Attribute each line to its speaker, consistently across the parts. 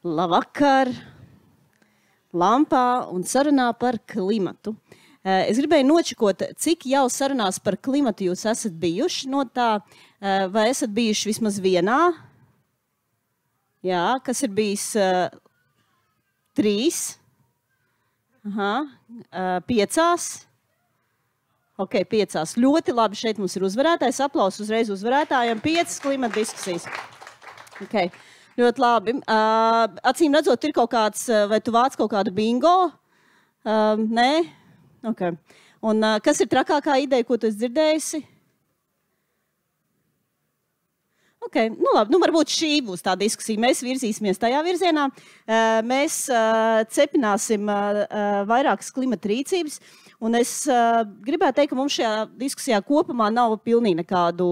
Speaker 1: Labvakar! Lampā un sarunā par klimatu. Es gribēju nočikot, cik jau sarunās par klimatu jūs esat bijuši no tā, vai esat bijuši vismaz vienā? Jā, kas ir bijis 3? Aha, 5? Ok, 5. Ļoti labi, šeit mums ir uzvarētājs. Aplausus uzreiz uzvarētājiem. 5 klimata diskusijas. Ok. Ļoti labi. Acīm redzot, ir kaut kāds, vai tu vāc kaut kādu bingo? Nē? Ok. Un kas ir trakākā ideja, ko tu esi dzirdējusi? Ok, nu labi, varbūt šī būs tā diskusija. Mēs virzīsimies tajā virzienā. Mēs cepināsim vairākas klimata rīcības. Un es gribētu teikt, ka mums šajā diskusijā kopumā nav pilnīgi nekādu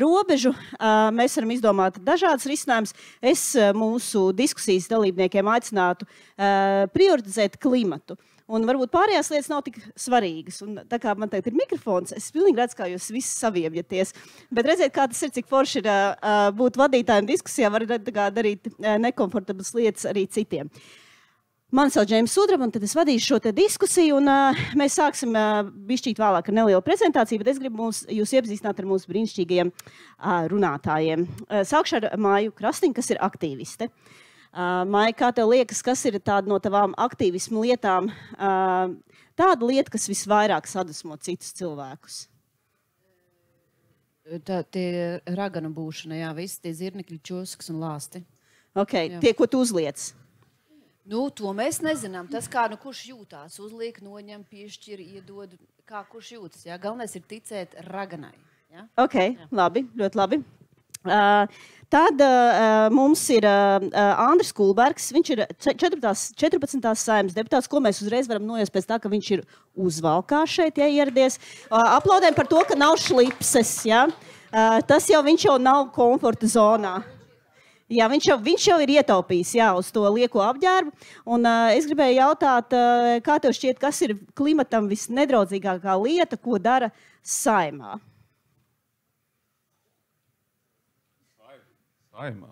Speaker 1: robežu. Mēs varam izdomāt dažādas risinājumus. Es mūsu diskusijas dalībniekiem aicinātu prioritizēt klimatu. Un varbūt pārējās lietas nav tik svarīgas. Un tā kā man tagad ir mikrofons, es pilnīgi redzu, kā jūs visi saviebjaties. Bet redziet, kā tas ir, cik forši ir būt vadītājiem diskusijā, var darīt nekomfortablas lietas arī citiem. Mani sauc Džeims Sudraba, un tad es vadīšu šo te diskusiju, un mēs sāksim bišķīt vēlāk ar nelielu prezentāciju, bet es gribu jūs iepazīstināt ar mūsu brīnišķīgajiem runātājiem. Sākšu ar Māju Krastiņu, kas ir aktīviste. Maija, kā tev liekas, kas ir tāda no tavām aktīvismu lietām, tāda lieta, kas visvairāk sadusmo citus cilvēkus?
Speaker 2: Tie raganu būšana, jā, visi tie zirnekļi, čoskas un lāsti.
Speaker 1: Ok, jā. Tie, ko tu uzliec?
Speaker 2: Nu, to mēs nezinām. Tas kā, kurš jūtās, uzliek, noņem, piešķir, iedod, kā kurš jūtas, jā. Galvenais ir ticēt raganai, jā.
Speaker 1: Ok, jā. Labi, ļoti labi. Tad mums ir Andris Kulbergs, viņš ir 14. Saeimas deputāts, ko mēs uzreiz varam nojaust pēc tā, ka viņš ir uzvalkā šeit, ja ieradies. Aplaudējam par to, ka nav šlipses, ja? Tas jau viņš jau nav komforta zonā. Jā, viņš jau ir ietaupījis, jā, uz to lieko apģērbu. Un es gribēju jautāt, kā tev šķiet, kas ir klimatam visnedraudzīgākā lieta, ko dara Saeimā?
Speaker 3: Saeimā.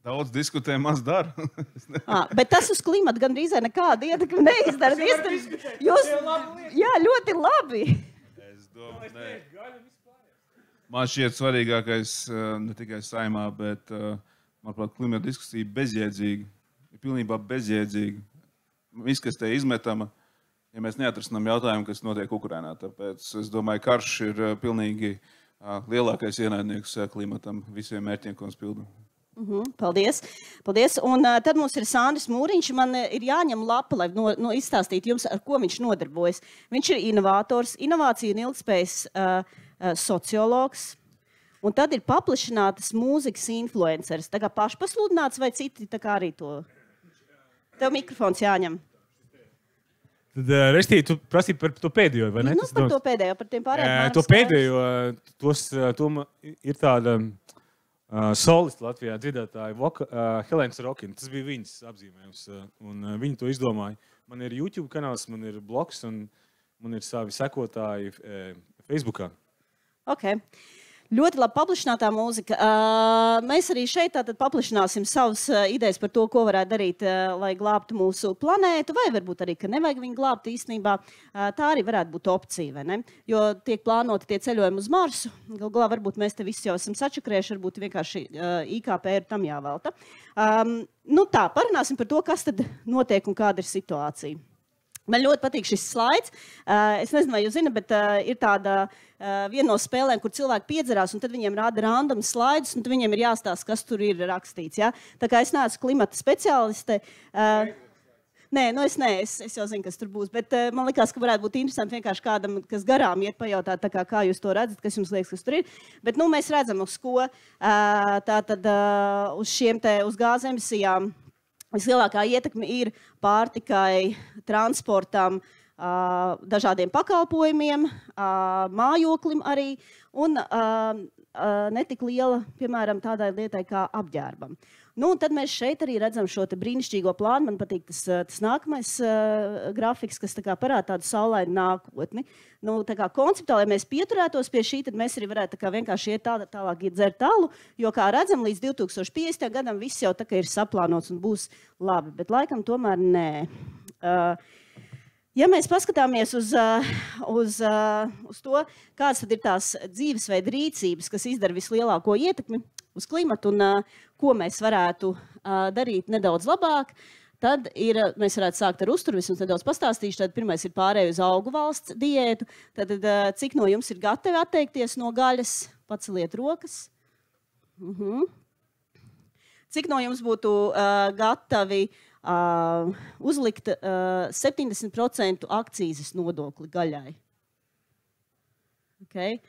Speaker 3: Daudz diskutē, maz dara.
Speaker 1: Bet tas uz klimatu gandrīz nekādu ietekmi neizdara. Jūs, jā, ļoti labi.
Speaker 3: Es domāju, man šķiet svarīgākais ne tikai Saeimā, bet, manuprāt, klimata diskusija bezjēdzīga. Ir pilnībā bezjēdzīga. Viss, kas te izmetama, ja mēs neatrisinām jautājumu, kas notiek Ukrainā. Tāpēc es domāju, karš ir pilnīgi lielākais ienaidnieks klimatam, visiem mērķiem, ko mēs pildam.
Speaker 1: Paldies. Paldies. Un tad mums ir Sandris Mūriņš. Man ir jāņem lapa, lai izstāstītu jums, ar ko viņš nodarbojas. Viņš ir inovators, inovāciju un ilgspējas sociologs. Un tad ir paplašinātas mūzikas influenceris. Tā kā pašpasludināts vai citi tā kā arī to? Tev mikrofons jāņem.
Speaker 4: Tad, Restī, tu prasīji par to pēdējo, vai ne?
Speaker 1: Nu, par to pēdējo, par tiem pārējiem.
Speaker 4: To pēdējo, ir tāda solista Latvijā dziedātāja Helēnas Rokina. Tas bija viņas apzīmējums, un viņa to izdomāja. Man ir YouTube kanāls, man ir blogs, un man ir savi sekotāji Facebookā.
Speaker 1: Ok. Ļoti labi paplašinātā mūzika. Mēs arī šeit tātad paplašināsim savas idejas par to, ko varētu darīt, lai glābtu mūsu planētu, vai varbūt arī, ka nevajag viņu glābt īstenībā. Tā arī varētu būt opcija, vai ne? Jo tiek plānoti tie ceļojumi uz Marsu. Galā varbūt mēs te visi jau esam sačakrējuši, varbūt vienkārši IKP ir tam jāvelta. Nu tā, parunāsim par to, kas tad notiek un kāda ir situācija. Man ļoti patīk šis slaids. Es nezinu, vai jūs zināt, bet ir tāda viena no spēlēm, kur cilvēki piedzerās, un tad viņiem rāda random slaidus, un tad viņiem ir jāstāsta, kas tur ir rakstīts. Ja? Tā kā es neesmu klimata speciāliste. Nē, es jau zinu, kas tur būs, bet man likās, ka varētu būt interesanti vienkārši kādam, kas garām iet pajautāt, kā jūs to redzat, kas jums liekas, kas tur ir. Bet nu, mēs redzam, uz ko tātad uz šiem te, uz gāzes emisijām vislielākā ietekme ir pārtikai, transportam, dažādiem pakalpojumiem, mājoklim arī, un netik liela, piemēram, tādai lietai kā apģērbam. Nu, un tad mēs šeit arī redzam šo brīnišķīgo plānu. Man patīk tas nākamais grafiks, kas parāda tādu saulainu nākotni. Nu, konceptuāli, ja mēs pieturētos pie šī, tad mēs arī varētu vienkārši iet tālāk dzert tālu, jo, kā redzam, līdz 2050. gadam viss jau ir saplānots un būs labi, bet laikam tomēr nē. Ja mēs paskatāmies uz to, kādas tad ir tās dzīvesveida rīcības, kas izdara vislielāko ietekmi uz klimatu un ko mēs varētu darīt nedaudz labāk, tad mēs varētu sākt ar uzturu, vismaz nedaudz pastāstīšu. Tad pirmais ir pārēj uz augu valsts diētu. Tad cik no jums ir gatavi atteikties no gaļas? Paceliet rokas. Cik no jums būtu gatavi uzlikt 70% akcīzes nodokli gaļai? Okay.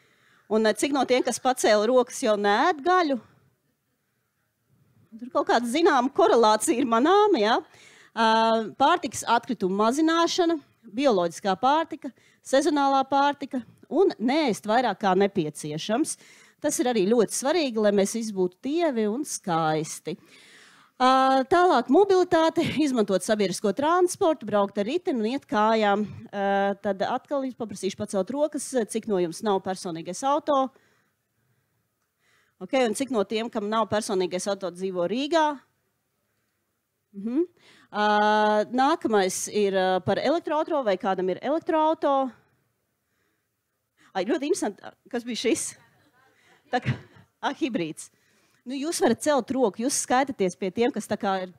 Speaker 1: Un cik no tiem, kas pacēla rokas, jau neēd gaļu? Tur kaut kāda zināma korelācija ir manāma. Ja? Pārtikas atkritumu mazināšana, bioloģiskā pārtika, sezonālā pārtika un neēst vairāk kā nepieciešams. Tas ir arī ļoti svarīgi, lai mēs visi būtu tievi un skaisti. Tālāk mobilitāte, izmantot sabiedrisko transportu, braukt ar riteni un iet kājām. Tad atkal paprasīšu pacelt rokas, cik no jums nav personīgais auto. Okay, un cik no tiem, kam nav personīgais auto, dzīvo Rīgā? Nākamais ir par elektroauto, vai kādam ir elektroauto? Ļoti interesanti, kas bija šis? Hibrīds. Nu, jūs varat celt roku, jūs skaitaties pie tiem, kas tā kā ir,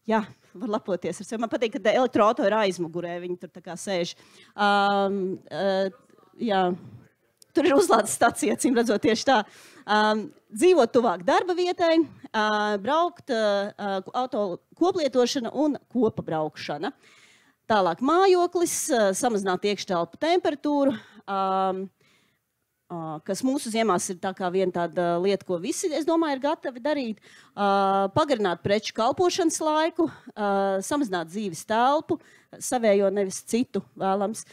Speaker 1: jā, var lepoties ar sevi. Man patīk, ka elektroauto ir aizmugurē, viņi tur tā kā sēž. Jā, tur ir uzlādes stacija, acīm redzot tieši tā. Dzīvot tuvāk darba vietai, braukt auto koplietošana un kopa braukšana. Tālāk mājoklis, samazināt iekštelpu temperatūru, kas mūsu ziemās ir tā kā viena tāda lieta, ko visi, es domāju, ir gatavi darīt. Pagarināt preču kalpošanas laiku, samazināt dzīves telpu, savējo nevis citu vēlams,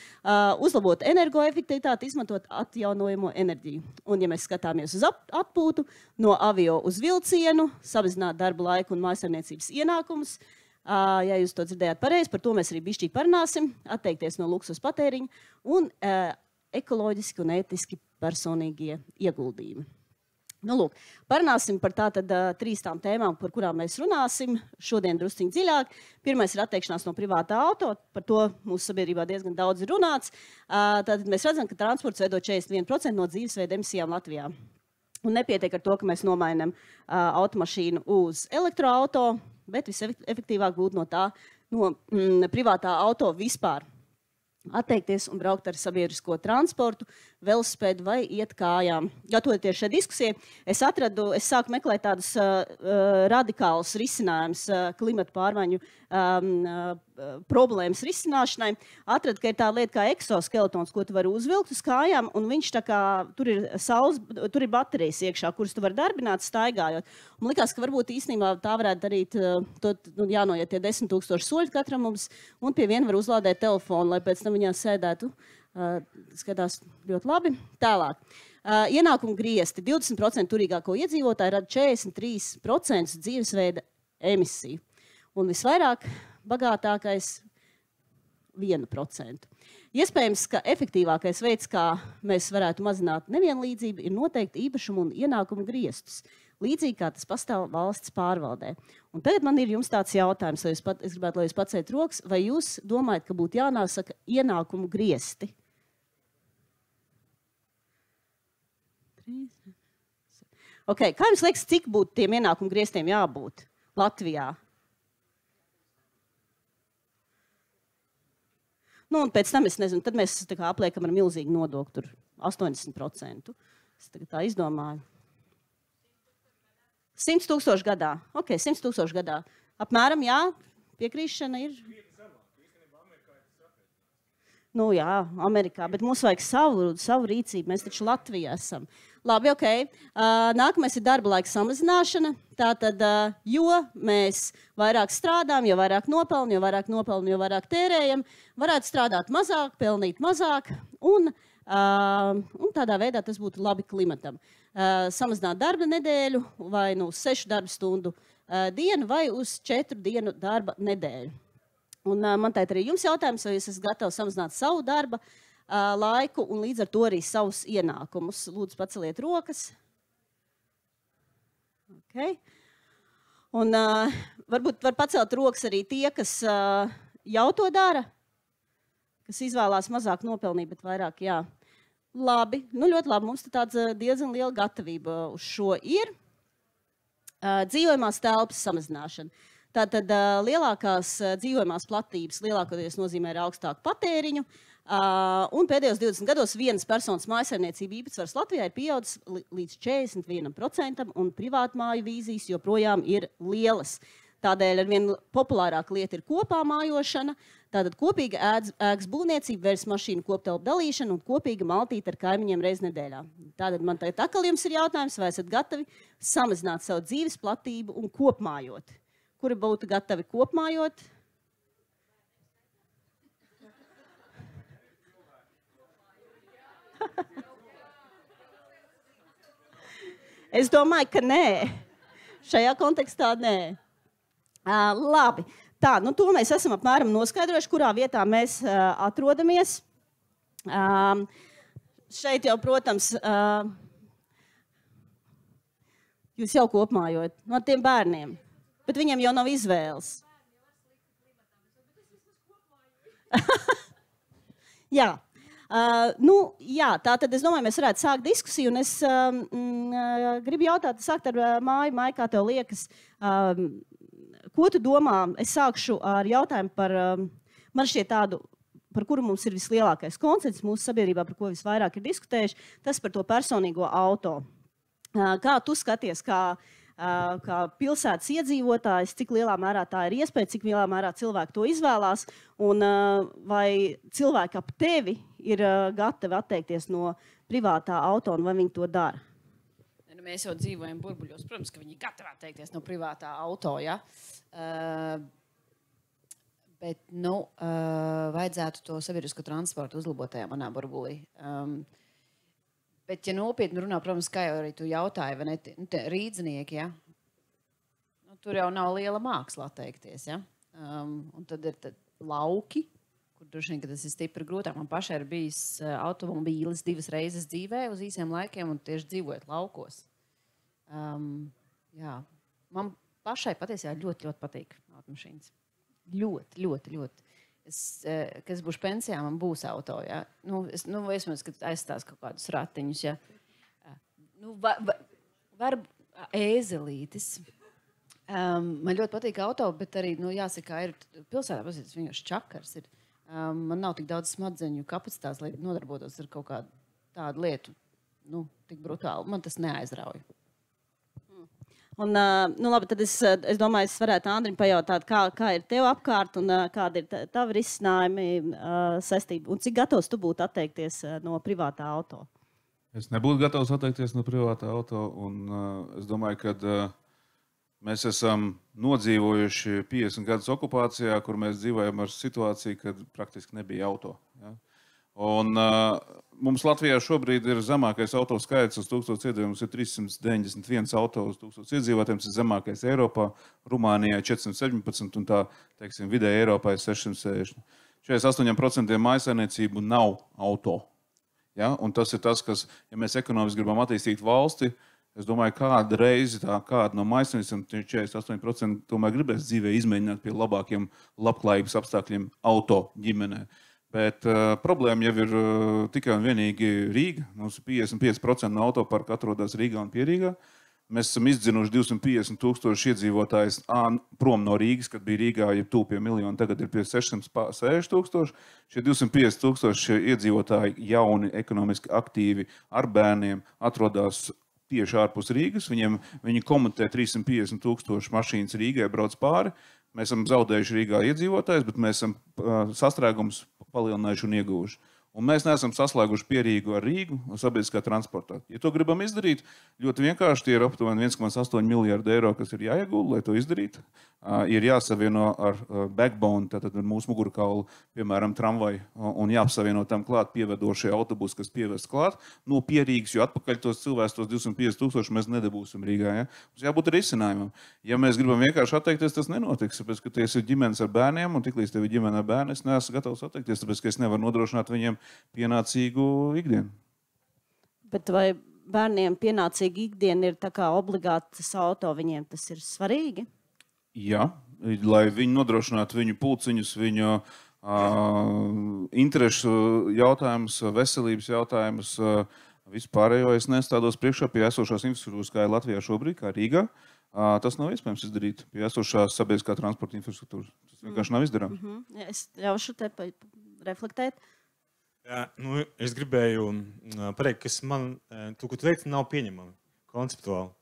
Speaker 1: uzlabot energoefektivitāti, izmantot atjaunojamo enerģiju. Un, ja mēs skatāmies uz atpūtu, no avio uz vilcienu, samazināt darba laiku un mājsaimniecības ienākumus. Ja jūs to dzirdējāt pareizi, par to mēs arī bišķī parunāsim, atteikties no luksus patēriņa un ekoloģiski un ētiski personīgie ieguldījumi. Nu, lūk, parunāsim par tātad 3 tēmām, par kurām mēs runāsim šodien drusciņi dziļāk. Pirmais ir atteikšanās no privātā auto, par to mūsu sabiedrībā diezgan daudz ir runāts. Tātad mēs redzam, ka transports veido 41% no dzīvesveida emisijām Latvijā. Un nepietiek ar to, ka mēs nomainam automašīnu uz elektroauto, bet visefektīvāk būtu no privātā auto vispār atteikties un braukt ar sabiedrisko transportu, velosipēdu vai iet kājām. Gatavoties šai diskusijai, es sāku meklēt tādus radikālus risinājumus klimata pārmaiņu problēmas risināšanai. Atradu, ka ir tāda lieta kā eksoskeletons, ko tu vari uzvilkt uz kājām, un viņš tā kā, tur ir baterijas iekšā, kuras tu vari darbināt, staigājot. Un likās, ka varbūt īstenībā tā varētu darīt, jānoiet tie 10 000 soļi katram mums, un pie viena var uzlādēt telefonu, lai pēc tam viņā sēdētu. Skatās ļoti labi. Tālāk. Ienākumu griesti. 20% turīgāko iedzīvotāju rada 43% dzīvesveida emisiju. Un visvairāk bagātākais 1%. Iespējams, ka efektīvākais veids, kā mēs varētu mazināt nevienlīdzību, ir noteikti īpašumu un ienākumu griestus. Līdzīgi kā tas pastāv valsts pārvaldē. Un tagad man ir jums tāds jautājums, es gribētu, lai jūs pacēt rokas, vai jūs domājat, ka būtu jānosaka ienākumu griesti? Okay. Kā jums liekas, cik būtu tiem ienākumu griestiem jābūt Latvijā? Nu, un pēc tam, es nezinu, tad mēs tā kā apliekam ar milzīgu nodokli, tur 80%. Es tagad tā izdomāju. 100 000 gadā. Ok, 100 000 gadā. Apmēram, jā, piekrīšana ir. Nu jā, Amerikā, bet mums vajag savu rīcību. Mēs taču Latvijā esam. Labi, ok. Nākamais ir darba laika samazināšana. Tātad, jo mēs vairāk strādājam, jo vairāk nopelnam, jo vairāk tērējam, varētu strādāt mazāk, pelnīt mazāk, un tādā veidā tas būtu labi klimatam. Samazināt darba nedēļu vai uz 6 darba stundu dienu vai uz 4 dienu darba nedēļu. Un man teikt arī jums jautājums, vai jūs esat gatavi samazināt savu darba laiku un līdz ar to arī savus ienākumus. Lūdzu, paceliet rokas. Okay. Un varbūt var pacelt rokas arī tie, kas jau to dara, kas izvēlās mazāk nopelnīt, bet vairāk, jā. Labi, nu ļoti labi, mums tāds diezgan liela gatavība uz šo ir. Dzīvojamās telpas samazināšana. Tātad lielākās dzīvojamās platības lielākoties nozīmē ar augstāku patēriņu, un pēdējos 20 gados vienas personas mājsaimniecība īpatsvars Latvijā ir pieaudzis līdz 41%, un privātmāju vīzijas joprojām ir lielas. Tādēļ arvien populārāka lieta ir kopā mājošana, tātad kopīga ēkas būvniecība, vērs mašīnu koptelpu dalīšana un kopīga maltīte ar kaimiņiem reiz nedēļā. Tātad man tagad atkal jums ir jautājums, vai esat gatavi samazināt savu dzīves platību un kopmājot? Kuri būtu gatavi kopmājot? Es domāju, ka nē. Šajā kontekstā nē. Labi. Tā, nu to mēs esam apmēram noskaidrojuši, kurā vietā mēs atrodamies. Šeit jau, protams, jūs jau kopmājot no tiem bērniem. Bet viņiem jau nav izvēles. Jā. Jā, tātad es domāju, mēs varētu sākt diskusiju, un es gribu sākt ar Māju. Māja, kā tev liekas, ko tu domā? Es sākšu ar jautājumu par, man šķiet tādu, par kuru mums ir vislielākais konsensus mūsu sabiedrībā, par ko visvairāk ir diskutējuši, tas par to personīgo auto. Kā tu skaties, kā pilsētas iedzīvotājs, cik lielā mērā tā ir iespēja, cik lielā mērā cilvēki to izvēlās, un vai cilvēki ap tevi ir gatavi atteikties no privātā auto, un vai viņi to dara?
Speaker 2: Mēs jau dzīvojam burbuļos. Protams, ka viņi ir gatavi atteikties no privātā auto, ja? Bet, vajadzētu to sabiedrisko transportu uzlabot tajā manā burbulī. Bet, ja nopietni runā, protams, kā jau arī tu jautāji, vai ne, rīdznieki, ja? Tur jau nav liela māksla atteikties, ja? Un tad ir lauki, kur droši vien, ka tas ir stipri grūtāk. Man pašai ir bijis automobīlis 2 reizes dzīvē uz īsiem laikiem un tieši dzīvojot laukos. Jā. Man pašai patiesībā ļoti patīk automašīnas. Ļoti. Kad es būšu pensijā, man būs auto, ja? Es kad aizstās kaut kādus ratiņus, ja? Var ēzelītis. Man ļoti patīk auto, bet arī, jāsaka, ir pilsētā, tas vienkārši čakars ir. Man nav tik daudz smadzeņu kapacitātes, lai nodarbotos ar kaut kādu tādu lietu. Tik brutāli. Man tas neaizrauja.
Speaker 1: Un, labi, tad es domāju, es varētu Andrim pajautāt, kā ir tev apkārt un kāda ir tavi risinājumi saistība. Un cik gatavs tu būtu atteikties no privātā auto?
Speaker 3: Es nebūtu gatavs atteikties no privātā auto. Un es domāju, ka mēs esam nodzīvojuši 50 gadus okupācijā, kur mēs dzīvojam ar situāciju, kad praktiski nebija auto. Ja? Un mums Latvijā šobrīd ir zemākais auto skaits uz 1000 iedzīvotājiem, ir 391 auto uz 1000 iedzīvotājiem, tas ir zemākais Eiropā, Rumānijā 417 un tā, teiksim, vidēji Eiropā ir 660. 48% mājsaimniecību nav auto. Ja? Un tas ir tas, kas, ja mēs ekonomiski gribam attīstīt valsti, es domāju, kāda reize kāda no mājsaimniecībām 48% tomēr gribēs dzīvē izmēģināt pie labākiem labklājības apstākļiem auto ģimenē. Bet problēma jau ir tikai un vienīgi Rīga. Mums ir 55% no autoparka atrodas Rīgā un pie Rīgā. Mēs esam izdzinuši 250,000 iedzīvotājus prom no Rīgas, kad bija Rīgā jau tuvu pie miljonu, tagad ir pie 660,000. Šie 250,000 iedzīvotāji jauni, ekonomiski aktīvi ar bērniem atrodas tieši ārpus Rīgas. Viņi komentē 350,000 mašīnas Rīgai brauc pāri. Mēs esam zaudējuši Rīgā iedzīvotājus, bet mēs esam sastrēgumus palielinājuši un ieguvuši. Un mēs neesam saslēguši pierīgu ar Rīgu un sabiedriskā transportā. Ja to gribam izdarīt, ļoti vienkārši tie ir aptuveni 1,8 miljardi eiro, kas ir jāiegulda, lai to izdarītu. Ir jāsavieno ar backbone, tātad ar mūsu mugurkaulu, piemēram, tramvaju, un jāapsavieno tam klāt pievedošie autobusi, kas pievest klāt no pierīgas, jo atpakaļ tos cilvēkus, tos 250 000 mēs nedabūsim Rīgā. Ja? Mums jābūt risinājumam. Ja mēs gribam vienkārši atteikties, tas nenotiks, tāpēc, ka tas ir ģimenes ar bērniem, un tiklīdz tev ir ģimene ar bērni, es neesmu gatavs atteikties, tāpēc, ka es nevaru nodrošināt viņiem pienācīgu ikdienu.
Speaker 1: Bet vai bērniem pienācīga ikdiena ir tā kā obligātas auto, viņiem tas ir svarīgi?
Speaker 3: Jā, lai viņi nodrošinātu viņu pulciņus, viņu interešu jautājumus, veselības jautājumus, vispārējo es nestādos priekšā pie esošās infrastruktūras, kā ir Latvijā šobrīd, kā Rīgā. Tas nav iespējams izdarīt pie esošās sabiedriskā transporta infrastruktūras. Tas vienkārši nav izdarāms.
Speaker 1: Es ļaušu te reflektēt.
Speaker 4: Jā, es gribēju pateikt, kas man, tu, ko tu teici, nav pieņemami konceptuāli.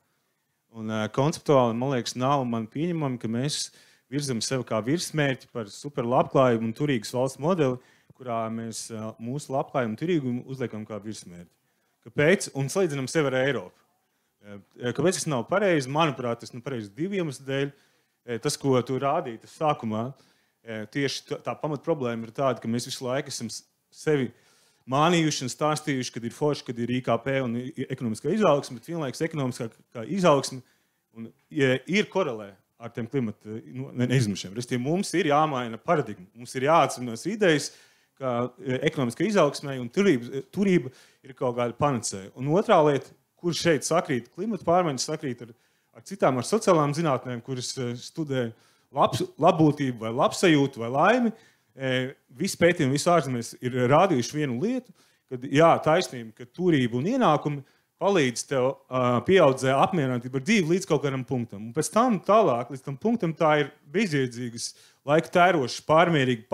Speaker 4: Un konceptuāli, man liekas, nav man pieņemami, ka mēs virzam sevi kā virsmērķi par super labklājību un turīgas valsts modeli, kurā mēs mūsu labklājību un turīgumu uzliekam kā virsmērķi. Kāpēc? Un salīdzinām sevi ar Eiropu. Kāpēc tas nav pareizi? Manuprāt, tas nav pareizi 2 iemeslu dēļ. Tas, ko tu rādīji sākumā, tieši tā pamat problēma ir tāda, ka mēs visu laiku esam sevi mānījuši un stāstījuši, kad ir forši, kad ir IKP un ekonomiskā izaugsme, bet vienlaikus ekonomiskā izaugsme ir korelē ar tiem klimata neizmešiem. Mums ir jāmaina paradigma, mums ir jāatceras idejas, ka ekonomiskā izaugsmē un turība ir kaut kāda panacēja. Un otrā lieta, kur šeit sakrīt klimata pārmaiņas, sakrīt ar citām, ar sociālām zinātnēm, kuras studē labbūtību vai labsajūtu vai laimi, visi pētījumi, visi ārzemēs ir rādījuši vienu lietu, kad jā, taisnība, ka turība un ienākumi palīdz tev pieaudzē apmierinātību ar dzīvi līdz kaut kādam punktam. Un pēc tam tālāk, līdz tam punktam, tā ir bezjēdzīgas, laika tērošas, pārmērīga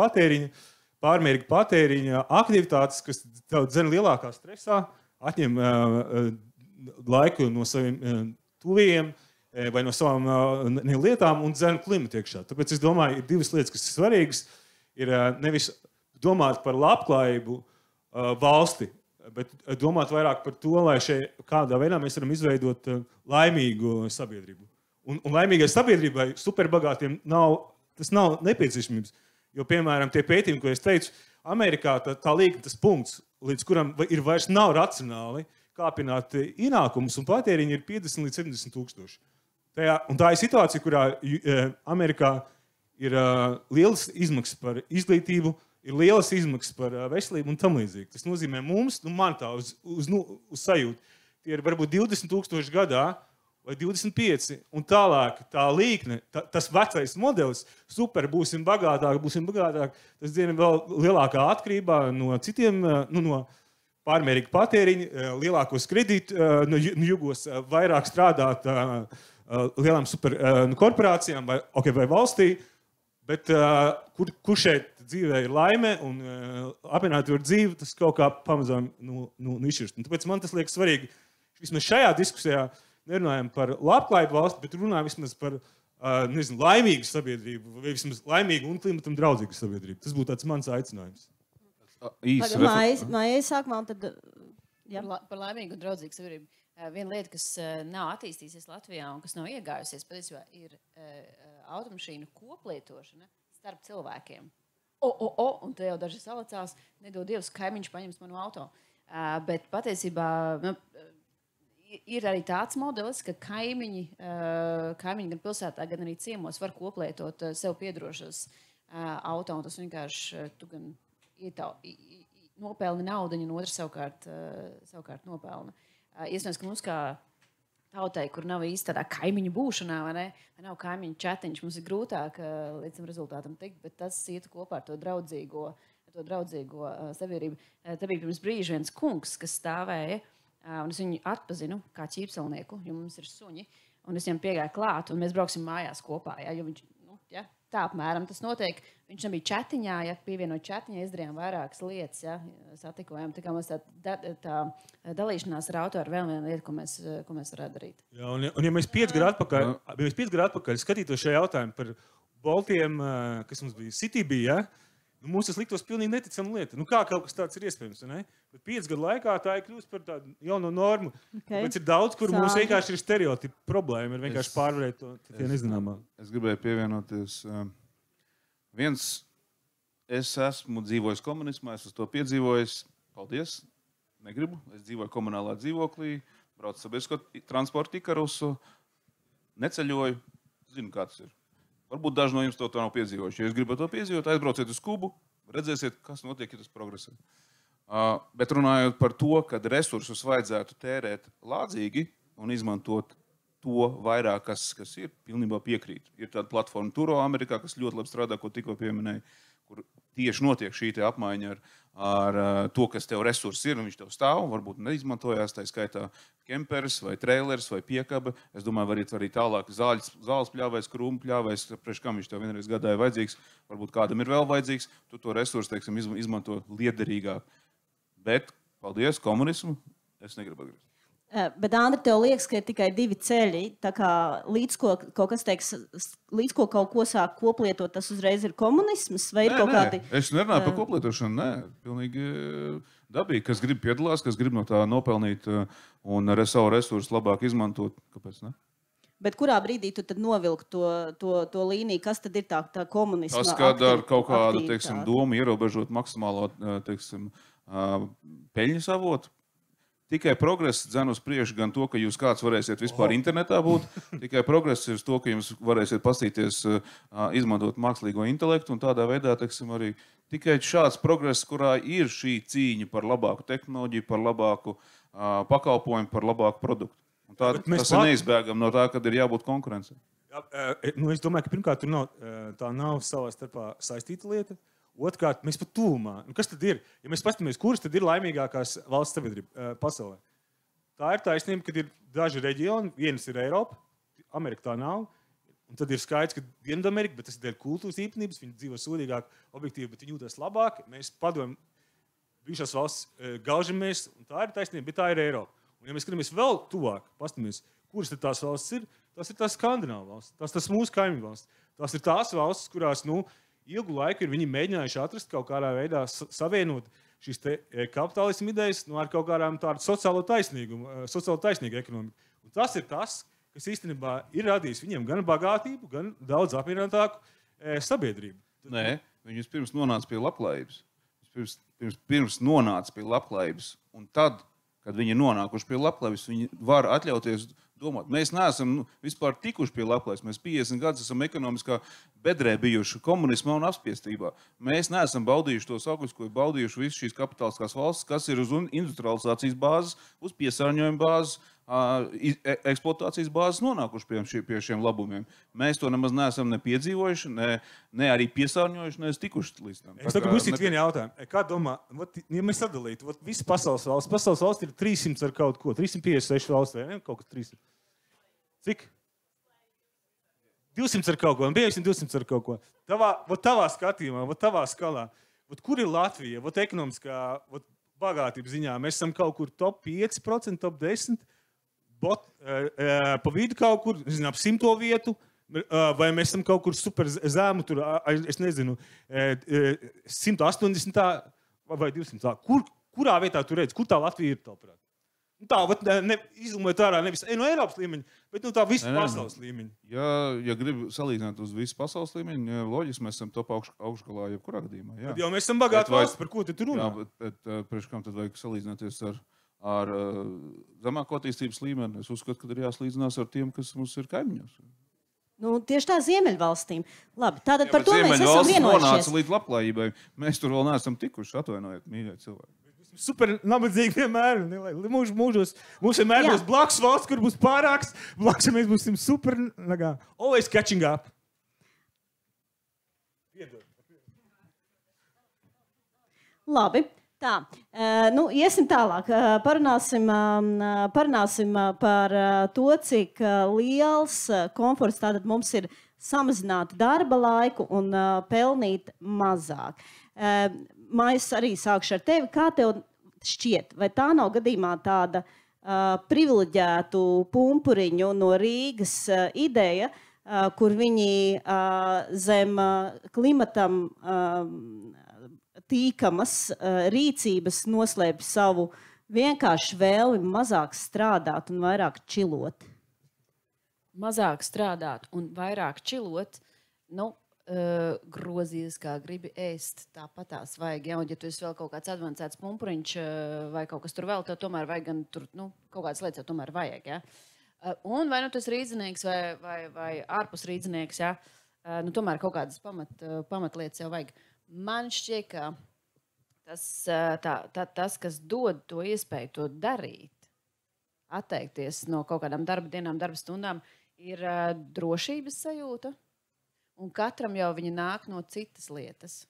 Speaker 4: patēriņa aktivitātes, kas tev dzen lielākā stresā, atņem laiku no saviem tuviem vai no savām lietām un dzen klimatu iekšā. Tāpēc es domāju, ir 2 lietas, kas ir svarīgas. Ir nevis domāt par labklājību valsti, bet domāt vairāk par to, lai šeit kādā veidā mēs varam izveidot laimīgu sabiedrību. Un laimīgai sabiedrībai superbagātiem tas nav nepieciešamības. Jo, piemēram, tie pētījumi, ko es teicu, Amerikā tā līkne tas punkts, līdz kuram ir vairs nav racionāli kāpināt ienākumus un patēriņi ir 50 līdz 70 tūkstoši. Un tā ir situācija, kurā Amerikā ir lielas izmaksas par izglītību, ir lielas izmaksas par veselību un tam līdzīgi. Tas nozīmē mums, man tā uz sajūtu, tie ir varbūt 20 000 gadā vai 25, un tālāk tā līkne, tas vecais modelis, super, būsim bagātāk, tas diena vēl lielākā atkarībā no citiem, no pārmērīga patēriņa, lielākos kredītu, no jugos vairāk strādāt lielām super korporācijām vai valstī. Bet kur šeit dzīvē ir laime un apvienātība ar dzīvi, tas kaut kā pamazām izšķirst. Tāpēc man tas liekas svarīgi. Vismaz šajā diskusijā nerunājam par labklājību valsti, bet runājam vismaz par laimīgu sabiedrību, vai vismaz laimīgu un klimatam draudzīgu sabiedrību. Tas būtu tāds mans aicinājums.
Speaker 1: Māja sākumā tad...
Speaker 2: Par laimīgu un draudzīgu sabiedrību. Viena lieta, kas nav attīstīsies Latvijā un kas nav iegājusies, patiesībā ir automašīnu koplietošana starp cilvēkiem. Un te jau daži salacās, nedod Dievs, kaimiņš paņems manu auto. Bet patiesībā ir arī tāds modelis, ka kaimiņi gan pilsētā, gan arī ciemos var koplietot sev piedrošas auto, un tas vienkārši tu gan nopelni naudiņu, un otrs savukārt nopelna. Iespējams, ka mums kā tautai, kur nav īsti tādā kaimiņu būšanā, vai nav kaimiņu čatiņš, mums ir grūtāk līdz tam rezultātam tikt, bet tas iet kopā ar to draudzīgo sabiedrību. Te bija pirms brīža viens kungs, kas stāvēja, un es viņu atpazinu kā ķīpselnieku, jo mums ir suņi, un es viņam piegāju klāt, un mēs brauksim mājās kopā, jo viņš, tā apmēram tas notiek. Viņš nebija čatiņā, pievienot čatiņā, izdarījām vairākas lietas, satikojām. Tā kā mums tā dalīšanās ar auto ir vēl viena lieta, ko mēs varētu darīt.
Speaker 4: Jā, un ja mēs 5 gadu atpakaļ skatītos šajā jautājumu par Boltiem, kas mums bija City bija, ja? Mums tas liktos pilnīgi neticama lieta. Kā kaut kas tāds ir iespējams, ne? Bet 5 gadu laikā tā ir kļūst par tādu jauno normu. Tāpēc ir daudz, kur mums vienkārši ir stereotipi problēma, ir vienkārši pārvarēt to tie nezināmā.
Speaker 3: Es gribēju pievienoties. Es esmu dzīvojis komunismā, es to piedzīvojis. Paldies, negribu. Es dzīvoju komunālā dzīvoklī, braucu sabiedrisko transportu Ikarusu, neceļoju, zinu, kā tas ir. Varbūt daži no jums to nav piedzīvojuši. Ja jūs gribat to piedzīvot, aizbrauciet uz Kubu, redzēsiet, kas notiek, ja tas progresē. Bet runājot par to, kad resursus vajadzētu tērēt lādzīgi un izmantot to vairāk, kas ir, pilnībā piekrīt. Ir tāda platforma Turo Amerikā, kas ļoti labi strādā, ko tikko pieminēja, kur tieši notiek šī apmaiņa ar to, kas tev resursi ir, un viņš tev stāv, un varbūt neizmantojās, tā skaitā kemperis vai trailers vai piekabe. Es domāju, varbūt arī tālāk zāles pļāvēs, krūmu pļāvēs, priekš kam viņš tev vienreiz gadā ir vajadzīgs, varbūt kādam ir vēl vajadzīgs, tu to resursu, teiksim, izmanto liederīgāk. Bet, paldies, komunismu, es negribu atgriezt.
Speaker 1: Bet, Andri, tev liekas, ka ir tikai 2 ceļi, tā kā līdz ko kaut kas teiks, līdz ko kaut ko sāk koplietot, tas uzreiz ir komunisms, vai ir kaut kādi...
Speaker 3: Es nerunāju par koplietošanu, nē, pilnīgi dabīgi, kas grib piedalās, kas grib no tā nopelnīt un savu resursu labāk izmantot, kāpēc ne?
Speaker 1: Bet kurā brīdī tu tad novilk to līniju, kas tad ir tā komunisma
Speaker 3: aktivitāte? Tas, kad ar kaut kādu, teiksim, domu ierobežot maksimālo, teiksim, peļņas avotu. Tikai progress dzen uz priekšu gan to, ka jūs kāds varēsiet vispār internetā būt, tikai progress ir to, ka jums varēsiet pastīties, izmantot mākslīgo intelektu un tādā veidā, teiksim, arī tikai šāds progress, kurā ir šī cīņa par labāku tehnoloģiju, par labāku pakalpojumu, par labāku produktu. Un tas ir neizbēgam no tā, kad ir jābūt konkurencei.
Speaker 4: Es domāju, ka pirmkārt tā nav savā starpā saistīta lieta. Otrkārt, mēs pat tuvumā. Kas tad ir? Ja mēs paskatāmies, kuras tad ir laimīgākās valsts sabiedrība pasaulē? Tā ir taisnība, kad ir daži reģioni, vienas ir Eiropa, Amerika tā nav. Un tad ir skaidrs, ka Dienvidamerika, bet tas ir dēļ kultūras īpatnības, viņi dzīvo sodīgāk, objektīvi, bet viņi jūtas labāk. Mēs padomājam, bijušās valsts gaužamies, un tā ir taisnība, bet tā ir Eiropa. Un ja mēs skatāmies vēl tuvāk, paskatāmies, kuras tad tās valsts ir, tas ir tās skandināvu valsts, tas mūsu kaimiņu valsts. Tās ir tās valstis, kurās, ilgu laiku ir viņi mēģinājuši atrast kaut kādā veidā savienot šīs kapitālismu idejas ar kaut kādām tādu sociālo taisnīgu ekonomiku. Un tas ir tas, kas īstenībā ir radījis viņiem gan bagātību, gan daudz apmierinātāku sabiedrību.
Speaker 3: Nē, viņi vispirms nonāca pie labklājības. Pirms nonāca pie labklājības. Un tad, kad viņi nonākuši pie labklājības, viņi var atļauties domāt. Mēs neesam vispār tikuši pie labklājības. Mēs 50 gadus esam ekonomiskā bedrē bijuši komunismā un apspiestībā. Mēs neesam baudījuši tos augļus, ko ir baudījuši visas šīs kapitāliskās valstis, kas ir uz industrializācijas bāzes, uz piesārņojuma bāzes, eksploatācijas bāzes nonākuši pie šiem labumiem. Mēs to nemaz neesam ne piedzīvojuši, ne arī piesārņojuši, ne tikuši līdz tam.
Speaker 4: Es tagad uzsīt vienu jautājumu. Kā domā, ja mēs sadalītu, visi pasaules valsts ir 300 ar kaut ko, 356 valsts vai ne? Kaut kas 300. Cik? 200 ar kaut ko, un 200 ar kaut ko. Tavā skatījumā, tavā skalā, kur ir Latvija, ekonomiskā bagātības ziņā? Mēs esam kaut kur top 5%, top 10%, pa vidu kaut kur, zinām, 100. vietu, vai mēs esam kaut kur super zēmu, tur, es nezinu, 180. vai 200. Kurā vietā tu redzi, kur tā Latvija ir tavuprāt? Tā, izlumot ārā nevis no Eiropas līmeņa, bet tā visu pasaules līmeņa.
Speaker 3: Ja gribu salīdzināt uz visu pasaules līmeņu, loģiski mēs esam top augšgalā jebkurā gadījumā. Jā.
Speaker 4: Bet jau mēs esam bagāti valsts, par ko te tu runā?
Speaker 3: Jā, bet priekš kam tad vajag salīdzināties ar zemāko attīstības līmeni? Es uzskatu, ka ir jāslīdzinās ar tiem, kas mums ir kaimiņos.
Speaker 1: Tieši tā Ziemeļvalstīm. Labi, tātad par to mēs esam vienojušies.
Speaker 3: Ziemeļvalsts nonāca līdz labklājībai. Mēs tur vēl neesam tikuši, atvainojiet, mīļie cilvēki.
Speaker 4: Super nabadzīgi vienmēr. Mūžos mums vienmēr būs blakus valsts, kur būs pārāks. Blakus mēs būsim super. Always catching up.
Speaker 1: Labi. Tā. Iesim tālāk. Parunāsim par to, cik liels komforts tātad mums ir samazināt darba laiku un pelnīt mazāk. Mājas arī sākšu ar tevi. Kā tev šķiet, vai tā nav gadījumā tāda privileģētu pumpuriņu no Rīgas ideja kur viņi zem klimatam tīkamas rīcības noslēpj savu vienkārši vēlmi mazāk strādāt un vairāk čilot.
Speaker 2: Mazāk strādāt un vairāk čilot, grozījies, kā gribi ēst, tāpatās vajag. Ja? Un, ja tu esi vēl kaut kāds advancēts pumpuriņš vai kaut kas tur vēl, tev tomēr vajag gan tur, kaut kādas lietas jau tomēr vajag. Ja? Un vai tas rīdzinieks vai ārpus rīdzinieks, ja? Tomēr kaut kādas pamatlietas jau vajag. Man šķiet, ka tas, kas dod to iespēju to darīt, atteikties no kaut kādām darba dienām, darba stundām, ir drošības sajūta. Un katram jau viņa nāk no citas lietas.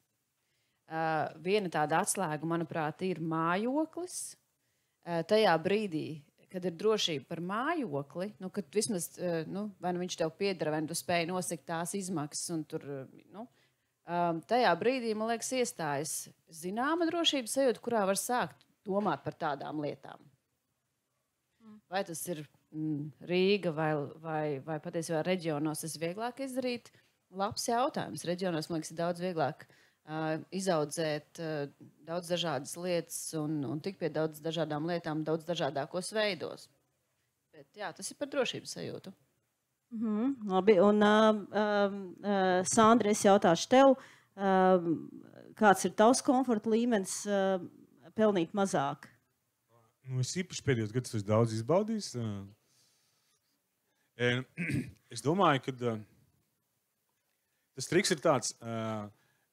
Speaker 2: Viena tāda atslēga, manuprāt, ir mājoklis. Tajā brīdī, kad ir drošība par mājokli, kad vismaz vai viņš tev piedara, vai tu spēj nosekt tās izmaksas. Un tur, tajā brīdī, man liekas, iestājas zināma drošības sajūta, kurā var sākt domāt par tādām lietām. Vai tas ir Rīga vai patiesībā reģionos, tas vieglāk izdarīt? Labs jautājums. Reģionos, man liekas, ir daudz vieglāk izaudzēt daudz dažādas lietas un tikt pie daudz dažādām lietām, daudz dažādākos veidos. Bet jā, tas ir par drošības sajūtu.
Speaker 1: Labi, un Sandra, es jautāšu tev, kāds ir tavs komforta līmenis pelnīt mazāk?
Speaker 4: Es īpaši pēdējos gadus esmu daudz izbaudījis. Es domāju, ka tas triks ir tāds,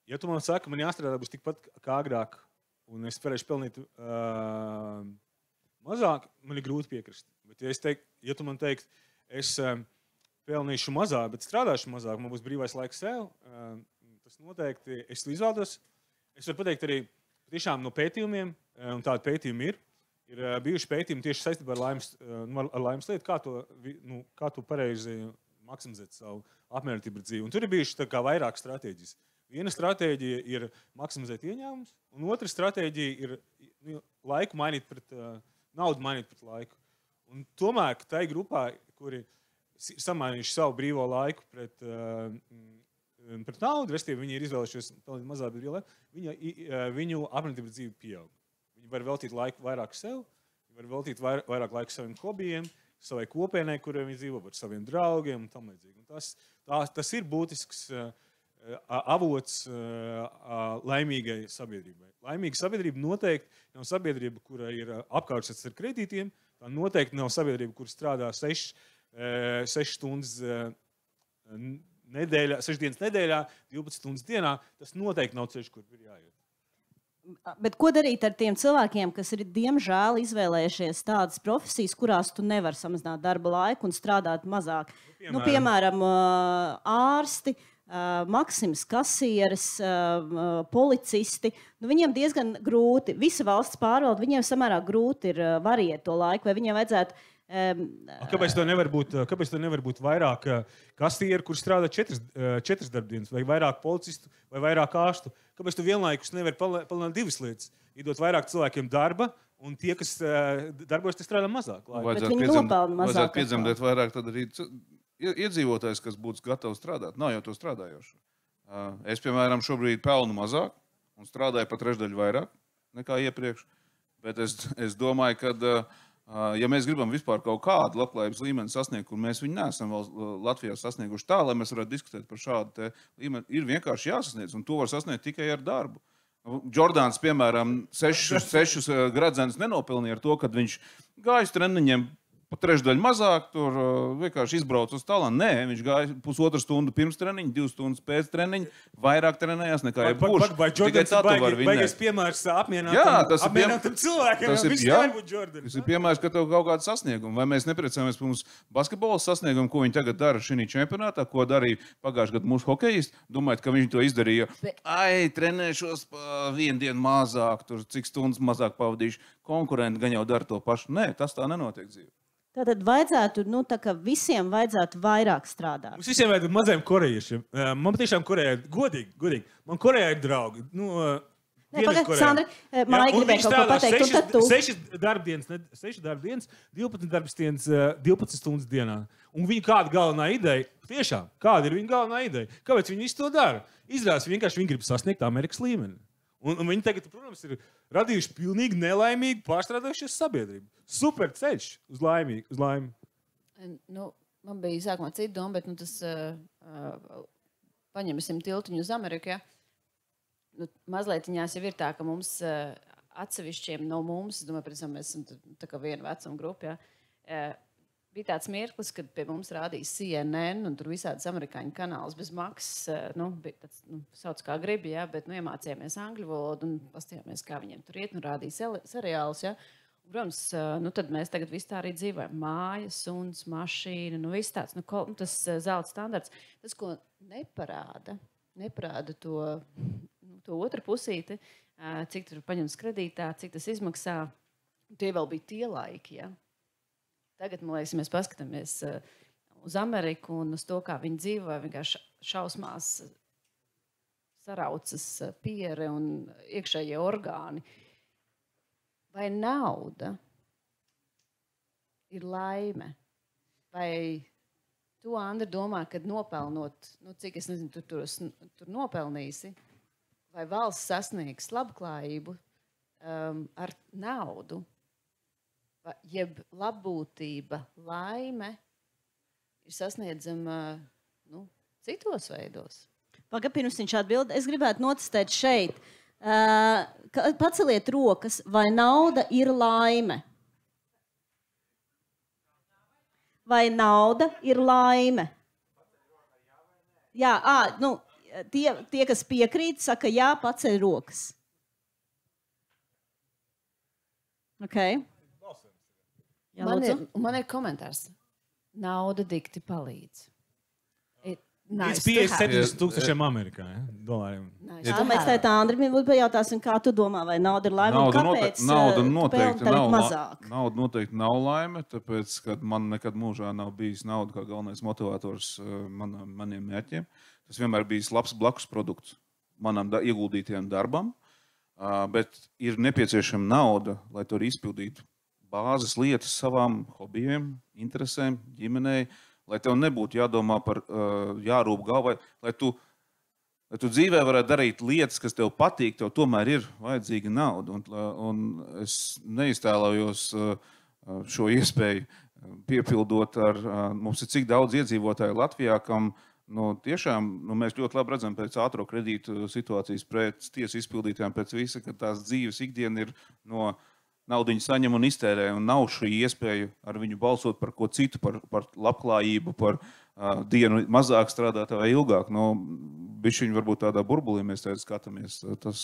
Speaker 4: ja tu man saki, man jāstrādā būs tikpat kā agrāk, un es varēšu pelnīt mazāk, man ir grūti piekrist. Bet ja tu man teikt, es pelnīšu mazāk, bet strādāšu mazāk, man būs brīvais laiks sev, tas noteikti es izvēlos. Es varu pateikt arī tiešām no pētījumiem, un tādi pētījumi ir bijuši pētījumi tieši saistībā ar laimes lietu, kā tu pareizi maksimizēt savu apmierinātību ar dzīvi. Un tur ir bijuši vairāk stratēģijas. Viena stratēģija ir maksimizēt ieņēmumus, un otra stratēģija ir laiku mainīt naudu mainīt pret laiku. Un tomēr tai grupā, kuri samainījuši savu brīvo laiku pret naudu, respektīvi viņi ir izvēlējušies pelnīt mazāk brīvo laiku, viņu apmierinātība ar dzīvi pieaug. Viņi var veltīt laiku vairāk sev, viņi var veltīt vairāk laiku saviem hobijiem, savai kopienai, kuriem viņi dzīvo, ar saviem draugiem un tam līdzīgi. Un tas ir būtisks avots laimīgai sabiedrībai. Laimīga sabiedrība noteikti nav sabiedrība, kura ir apkārtšats ar kredītiem, tā noteikti nav sabiedrība, kur strādā 6 stundas nedēļā, 6 dienas nedēļā, 12 stundas dienā. Tas noteikti nav ceļš, kur ir jāiet.
Speaker 1: Bet ko darīt ar tiem cilvēkiem, kas ir, diemžēl, izvēlējušies tādas profesijas, kurās tu nevari samazināt darba laiku un strādāt mazāk? Piemēram, ārsti, Maksims, kasieres, policisti. Viņiem diezgan grūti, visa valsts pārvalde, viņiem samērā grūti ir variet to laiku, vai viņiem vajadzētu.
Speaker 4: Kāpēc to nevar būt vairāk kasieru, kur strādā 4 darbdienas, vai vairāk policistu, vai vairāk ārstu? Kāpēc tu vienlaikus nevari palielināt 2 lietas? Iedot vairāk cilvēkiem darba, un tie, kas darbojas, tie strādā mazāk.
Speaker 3: Vajadzētu piedzemdēt vairāk tad arī iedzīvotājs, kas būtu gatavs strādāt. Nav jau to strādājošu. Es, piemēram, šobrīd pelnu mazāk un strādāju pa trešdaļu vairāk nekā iepriekš, bet es domāju, ka ja mēs gribam vispār kaut kādu labklājības līmeni sasniegt, kur mēs viņu neesam vēl Latvijā sasnieguši tā, lai mēs varētu diskutēt par šādu līmeni, ir vienkārši jāsasniedz, un to var sasniegt tikai ar darbu. Jordāns, piemēram, 6 gradzenus nenopelnīja ar to, kad viņš gāja uz treniņiem pa trešdaļu mazāk, tur vienkārši izbrauc uz talanu. Nē, viņš gāja 1,5 stundu pirms treniņa, 2 stundas pēc treniņa, vairāk trenējās nekā jebkurš.
Speaker 4: Vai Jordans ir baigais piemērs apmierinātam cilvēkiem?
Speaker 3: Tas ir piemērs, ka tev kaut kāda sasnieguma. Vai mēs nepriecājamies par mums basketbola sasniegumu, ko viņi tagad dara šī čempionātā, ko darīja pagājušajā gadā mūsu hokejisti? Domājat, ka viņi to izdarīja? Trenēšos pa 1 dienu mazāk, tur cik stundas mazāk pavadīšu. Konkurenti gan jau dara to pašu. Nē, tas tā nenotiek dzīvē.
Speaker 1: Tātad vajadzētu, visiem vajadzētu vairāk strādāt.
Speaker 4: Mums visiem vajag mazajiem korejiešiem. Man patiešām Korejā ir godīgi. Man Korejā ir draugi.
Speaker 1: Sandra, Maija gribēja kaut ko pateikt, un tad tu.
Speaker 4: 6 darbdienas, 12 darbdienas, 12 stundas dienā. Un viņa kāda galvenā ideja, tiešām, kāda ir viņa galvenā ideja? Kāpēc viņi visu to dara? Izrādās vienkārši viņi grib sasniegt Amerikas līmeni. Un viņi tagad, protams, ir radījuši pilnīgi nelaimīgi pārstrādājušies sabiedrību. Super ceļš uz laimi.
Speaker 2: Nu, man bija sākumā cita doma, bet tas paņemsim tiltiņu uz Ameriku, ja? Nu, mazliet viņās jau ir tā, ka mums atsevišķiem no mums, es domāju, pēc tam mēs esam tā kā viena vecuma grupa, ja, bija tāds mirklis, kad pie mums rādīja CNN un tur visādas amerikāņu kanāls bez maksas, bija tāds, sauc kā gribi, ja, bet iemācījāmies angļu valodu un pastījāmies, kā viņiem tur iet, rādīja seriālus, ja. Un, protams, tad mēs tagad viss tā arī dzīvojam. Māja, suns, mašīna, viss tāds, tas zelta standarts. Tas, ko neparāda to otru pusīti, cik tur paņems kredītā, cik tas izmaksā, tie vēl bija tie laiki, ja. Tagad, man liekas, mēs paskatāmies uz Ameriku un uz to, kā viņi dzīvo, vienkārši šausmās saraucas piere un iekšējie orgāni. Vai nauda ir laime? Vai tu, Andri, domā, kad nopelnot, cik es nezinu, tur nopelnīsi, vai valsts sasniegs labklājību ar naudu, jeb labbūtība, laime ir sasniedzama citos veidos?
Speaker 1: Pirms viņš atbild, es gribētu notestēt šeit. Paceliet rokas, vai nauda ir laime? Vai nauda ir laime? Jā, tie, kas piekrīt, saka jā, paceļ rokas. Okay. Jā,
Speaker 2: man ir komentārs. Nauda dikti palīdz.
Speaker 4: Nice 57,000 Amerikā, dolāriem.
Speaker 1: Jā, mēs tā Andrim pajautāsim, kā tu domā, vai nauda ir laime un kāpēc
Speaker 3: Nauda noteikti nav laime, tāpēc, ka man nekad mūžā nav bijis nauda kā galvenais motivators maniem mērķiem. Tas vienmēr bijis labs blakus produkts manam ieguldītajam darbam, bet ir nepieciešama nauda, lai to izpildītu bāzes lietas savām hobijiem, interesēm, ģimenei, lai tev nebūtu jādomā par jārūp galvai, lai tu dzīvē varētu darīt lietas, kas tev patīk, tev tomēr ir vajadzīga nauda. Un es neiztēlojos šo iespēju piepildot ar, mums ir cik daudz iedzīvotāju Latvijā, kam tiešām mēs ļoti labi redzam pēc ātro kredītu situācijas pēc tiesu izpildītājiem, pēc visa, ka tās dzīves ikdiena ir no naudiņu saņem un iztērē, un nav šī iespēja ar viņu balsot par ko citu, par labklājību, par dienu mazāk strādāt vai ilgāk. Bišķiņi varbūt tādā burbulī mēs skatāmies,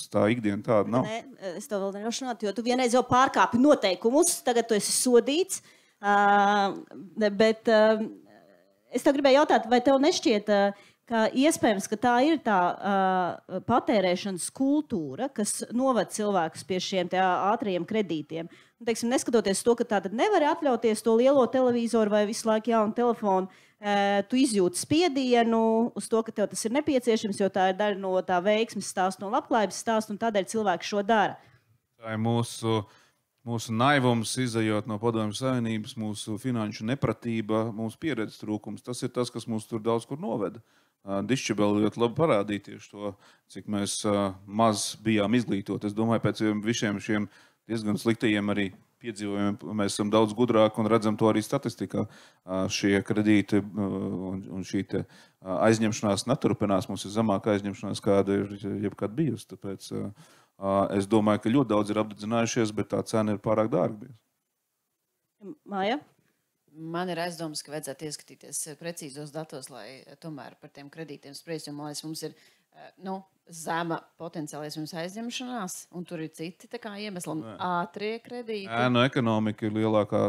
Speaker 3: tā ikdiena tāda nav.
Speaker 1: Nē, es tev vēl nevaru runāt, jo tu vienreiz jau pārkāpi noteikumus, tagad tu esi sodīts, bet es tev gribēju jautāt, vai tev nešķiet, ka iespējams, ka tā ir tā patērēšanas kultūra, kas noved cilvēkus pie šiem ātriem kredītiem. Teiksim, neskatoties to, ka tātad nevar atļauties to lielo televizoru vai visu laiku jaunu telefonu, tu izjūti spiedienu uz to, ka tev tas ir nepieciešams, jo tā ir daļa no tā veiksmes stāsta, no labklājības stāsta, un tādēļ cilvēki šo dara.
Speaker 3: Tā ir mūsu naivums, izejot no Padomju Savienības, mūsu finanšu nepratība, mūsu pieredzes trūkums. Tas ir tas, kas mūs tur daudz kur noveda. Dišķibeli ļoti labi parādīja tieši to, cik mēs maz bijām izglītoti. Es domāju, pēc visiem šiem diezgan sliktajiem arī piedzīvojumiem mēs esam daudz gudrāki un redzam to arī statistikā. Šie kredīti un šī aizņemšanās neturpinās. Mums ir zemāka aizņemšanās, kāda ir jebkad bijusi. Tāpēc es domāju, ka ļoti daudz ir apdedzinājušies, bet tā cena ir pārāk dārga bijusi.
Speaker 1: Māja?
Speaker 2: Man ir aizdomas, ka vajadzētu ieskatīties precīzos datos, lai tomēr par tiem kredītiem spriest, jo, man liekas, mums ir zema potenciālais aizņemšanās, un tur ir citi iemesli, ātrie kredīti.
Speaker 3: Ekonomika ir lielākā,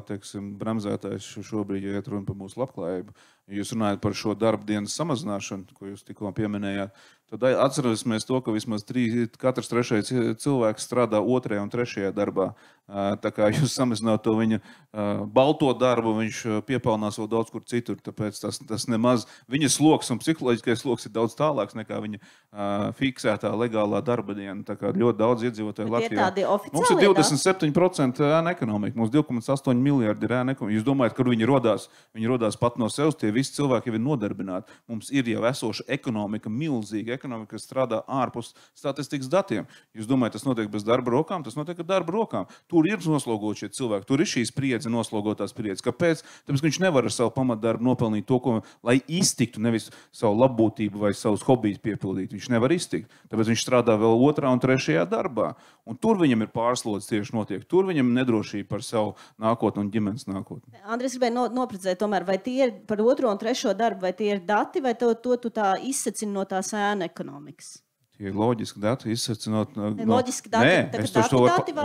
Speaker 3: bremzētājs šobrīd, ja iet runa par mūsu labklājību. Ja jūs runājat par šo darba dienas samazināšanu, ko jūs tikko pieminējāt, tad atcerēsimies to, ka vismaz katrs trešais cilvēks strādā 2. un 3. darbā. Tā kā jūs samazināt to viņa balto darbu, viņš piepelnās vēl daudz kur citur, tāpēc tas nemaz viņa sloks un psiholoģiskais sloks ir daudz tālāks nekā viņa fiksētā legālā darba diena. Tā kā ļoti daudz iedzīvotāju Latvijā.
Speaker 1: Tādi
Speaker 3: Mums ir 27% ēna ekonomika, mums 2,8 miljardi ir ēna ekonomika. Jūs domājat, ka viņi rodās pat no sevis, tie visi cilvēki jau ir nodarbināti. Mums ir jau esoša ekonomika, milzīga ekonomika, kas strādā ārpus statistikas datiem. Jūs domājat, tas notiek bez darba rokām? Tas notiek ar darba rokām. Tur ir noslogot šie cilvēki, tur ir šī spriedze, noslogotā spriedze. Kāpēc? Tāpēc, ka viņš nevar ar savu pamatdarbu nopelnīt to, ko, lai iztiktu, nevis savu labbūtību vai savus hobijus piepildīt. Viņš nevar iztikt. Tāpēc viņš strādā vēl 2. un 3. darbā. Un tur viņam ir pārslodzes tieši notiek. Tur viņam nedrošība par savu nākotni un ģimenes nākotni.
Speaker 1: Andris gribēja noprecēt, tomēr, vai tie ir par 2. un 3. darbu, vai tie ir dati, vai to tu tā izsacini no tās ēna ekonomikas?
Speaker 3: Tie ir loģiski dati, izsacinot.
Speaker 1: Loģiski dati,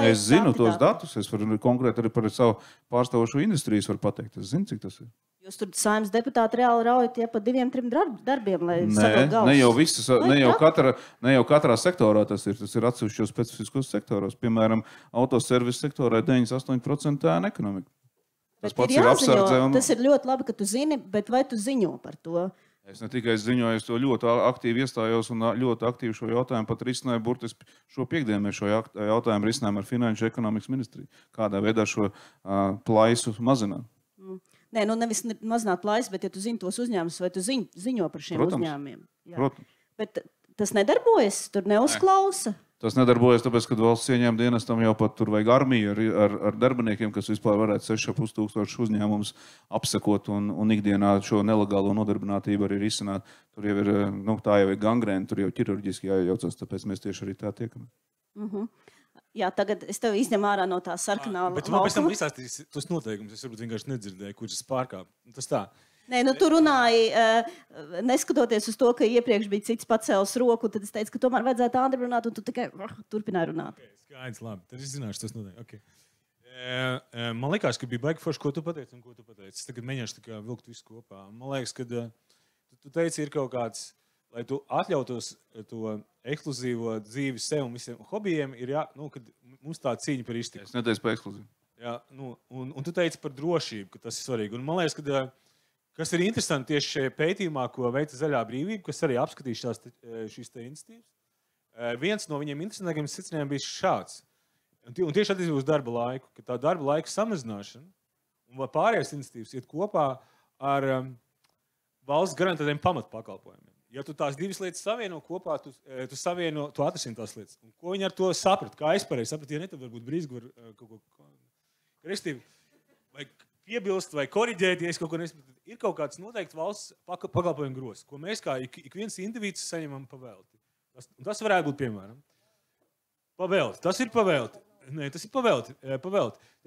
Speaker 3: Es zinu tos datus, es varu konkrēti arī par savu pārstāvošo industrijas var pateikt. Es zinu, cik tas ir.
Speaker 1: Jūs tur saimnes deputāti reāli raujat pa 2-3 darbiem, lai sagot galvas.
Speaker 3: Ne jau katrā sektorā tas ir atsevišķos specifiskos sektoros. Piemēram, autoservis sektorā 98% ēna ekonomika. Tas pats ir apsardze.
Speaker 1: Tas ir ļoti labi, ka tu zini, bet vai tu ziņo par to?
Speaker 3: Es ne tikai ziņoju, es to ļoti aktīvi iestājos un ļoti aktīvi šo jautājumu pat risināju. Burtiski šo piekdienu mēs šo jautājumu risinājām ar Finanšu ekonomikas ministriju. Kādā veidā šo plaisu mazināt?
Speaker 1: Nē, nevis mazināt plaisu, bet ja tu zini tos uzņēmumus, vai tu ziņo par šiem uzņēmumiem. Jā.
Speaker 3: Protams.
Speaker 1: Bet tas nedarbojas, tur neuzklausa.
Speaker 3: Tas nedarbojas, tāpēc, ka valsts ieņēmuma dienestam jau pat tur vajag armiju ar darbiniekiem, kas vispār varētu 6,500 uzņēmumus apsekot un ikdienā šo nelegālo nodarbinātību arī risināt. Tur jau ir, tā jau ir gangrēna, tur jau ķirurģiski jāiejaucas, tāpēc mēs tieši arī tā tiekamies.
Speaker 1: Jā, tagad es tev izņemu ārā no tā sarkanā laukuma.
Speaker 4: Bet man pēc tam izstāstīs tos noteikumus, es varbūt vienkārši nedzirdēju, kurš es pārkāpu. Tas tā.
Speaker 1: Nē, tu runāji, neskatoties uz to, ka iepriekš bija cits pacēlis roku, tad es teicu, ka tomēr vajadzētu Andri runāt, un tu tikai turpināji runāt.
Speaker 4: Skaidrs, labi. Tad es zināšu, tas noteikti. Man liekas, ka bija baigi forši, ko tu pateici un ko tu pateici. Es tagad mēģināšu tā kā vilkt visu kopā. Man liekas, ka tu teici, ir kaut kāds, lai tu atļautos to ekskluzīvo dzīvi sev un visiem hobijiem, ir kad mums tā cīņa par iztiku.
Speaker 3: Es neteicu par ekskluzīvu.
Speaker 4: Jā, un tu teici par drošību, ka tas ir svarīgi. Un man liekas, ka kas ir interesanti tieši šajā pētījumā, ko veica Zaļā brīvība, kas arī apskatīja šīs iniciatīvas. Viens no viņiem interesantākajiem secinājumiem bija šāds. Un tieši attiecībā uz darba laiku, ka tā darba laika samazināšana un pārējās iniciatīvas iet kopā ar valsts garantētiem pamatpakalpojumiem. Ja tu tās divas lietas savieno kopā, tu atrisini tās lietas. Un ko viņi ar to saprat? Kā es pareizi sapratu, ja ne, tad varbūt brīzgi var kaut ko restīvi vai piebilst vai koriģēt, ja es kaut ko nesapratu. Ir kaut kāds noteikti valsts pakalpojumu grozs, ko mēs kā ik viens individs saņemam pavēlti. Tas varētu būt, piemēram, pavēlti. Tas ir pavēlti. Nē, tas ir pavēlti.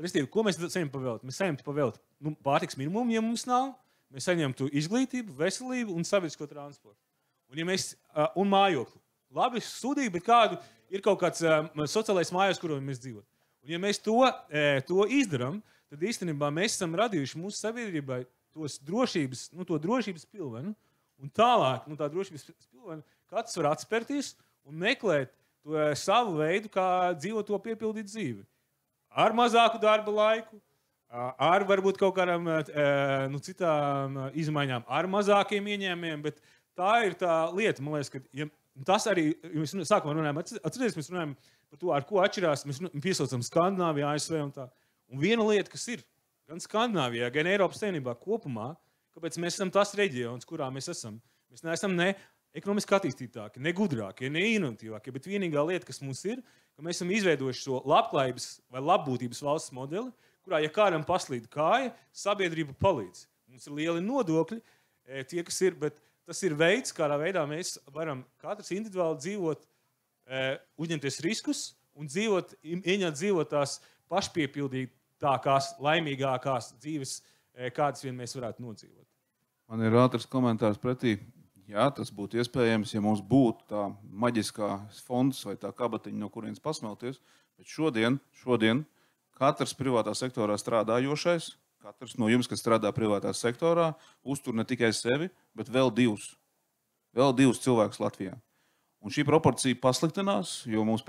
Speaker 4: Restīvi, ko mēs saņemam pavēlti? Mēs saņemtu pavēlti pārtiks minimumu, ja mums nav. Mēs saņemtu izglītību, veselību un sabiedrisko transportu. Un mājokli. Labi, sūdīgi, bet kādu ir kaut kāds sociālais mājās, kurā mēs dzīvot. Un ja mēs to izdarām, tad īstenībā mēs esam radījuši mūsu sabiedrībai to drošības pilvenu. Un tālāk, tā drošības pilvenu, katrs var atspērties un meklēt to savu veidu, kā dzīvot to piepildīt dzīvi. Ar mazāku darba laiku, ar varbūt kaut kādām citām izmaiņām, ar mazākiem ieņēmumiem, bet tā ir tā lieta, man liekas, ka tas arī, mēs sākumā runājam, atcerieties, mēs runājam par to, ar ko atšķirās, mēs piesaucam Skandināviju, ASV un tā. Un viena lieta, kas ir gan Skandināvijā, gan Eiropas Savienībā kopumā, kāpēc mēs esam tas reģions, kurā mēs esam. Mēs neesam ne ekonomiski attīstītāki, ne gudrākie, ne inovatīvākie, bet vienīgā lieta, kas mums ir, ka mēs esam izveidojuši šo labklājības vai labbūtības valsts modeli, kurā, ja kādam paslīd kāja, sabiedrība palīdz. Mums ir lieli nodokļi, tie, kas ir, bet tas ir veids, kādā veidā mēs varam katrs individuāli dzīvot, uzņemties riskus un ieņemt tās pašpiepildītākās, laimīgākās dzīves, kādas vien mēs varētu nodzīvot.
Speaker 3: Man ir ātrs komentārs pretī. Jā, tas būtu iespējams, ja mums būtu tā maģiskā fonds vai tā kabatiņa, no kurienes pasmelties. Bet šodien katrs privātā sektorā strādājošais, katrs no jums, kas strādā privātā sektorā, uztur ne tikai sevi, bet vēl divus cilvēkus Latvijā. Un šī proporcija pasliktinās, jo mūsu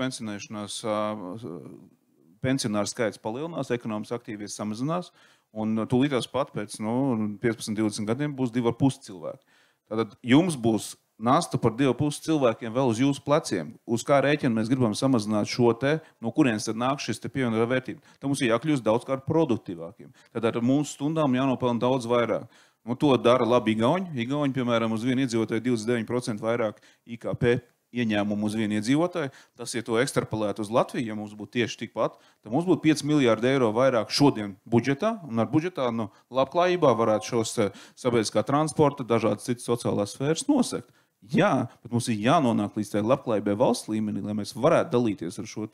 Speaker 3: pensionāru skaits palielinās, ekonomiski aktīvie samazinās, un tūlītās pat pēc 15-20 gadiem būs 2,5 cilvēki. Tātad jums būs nastu par 2,5 cilvēkiem vēl uz jūsu pleciem. Uz kā rēķina mēs gribam samazināt šo te, no kurienes tad nāk šis te pievienotā vērtība. Tad mums ir jākļūst daudzkārt produktīvākiem. Tad ar mūsu stundām jānopelna daudz vairāk. Nu, to dara labi Igauņi. Igauņi, piemēram, uz vienu iedzīvotāju 29% vairāk IKP ieņēmumu uz vienu iedzīvotāju. Tas, ja to ekstrapolētu uz Latviju, ja mums būtu tieši tikpat, tad mums būtu 5 miljārdi eiro vairāk šodien budžetā, un ar budžetā labklājībā varētu šos sabiedriskā transporta, dažādas citas sociālās sfēras nosegt. Jā, bet mums ir jānonāk līdz tai labklājībai valsts līmenī, lai mēs varētu dalīties ar šo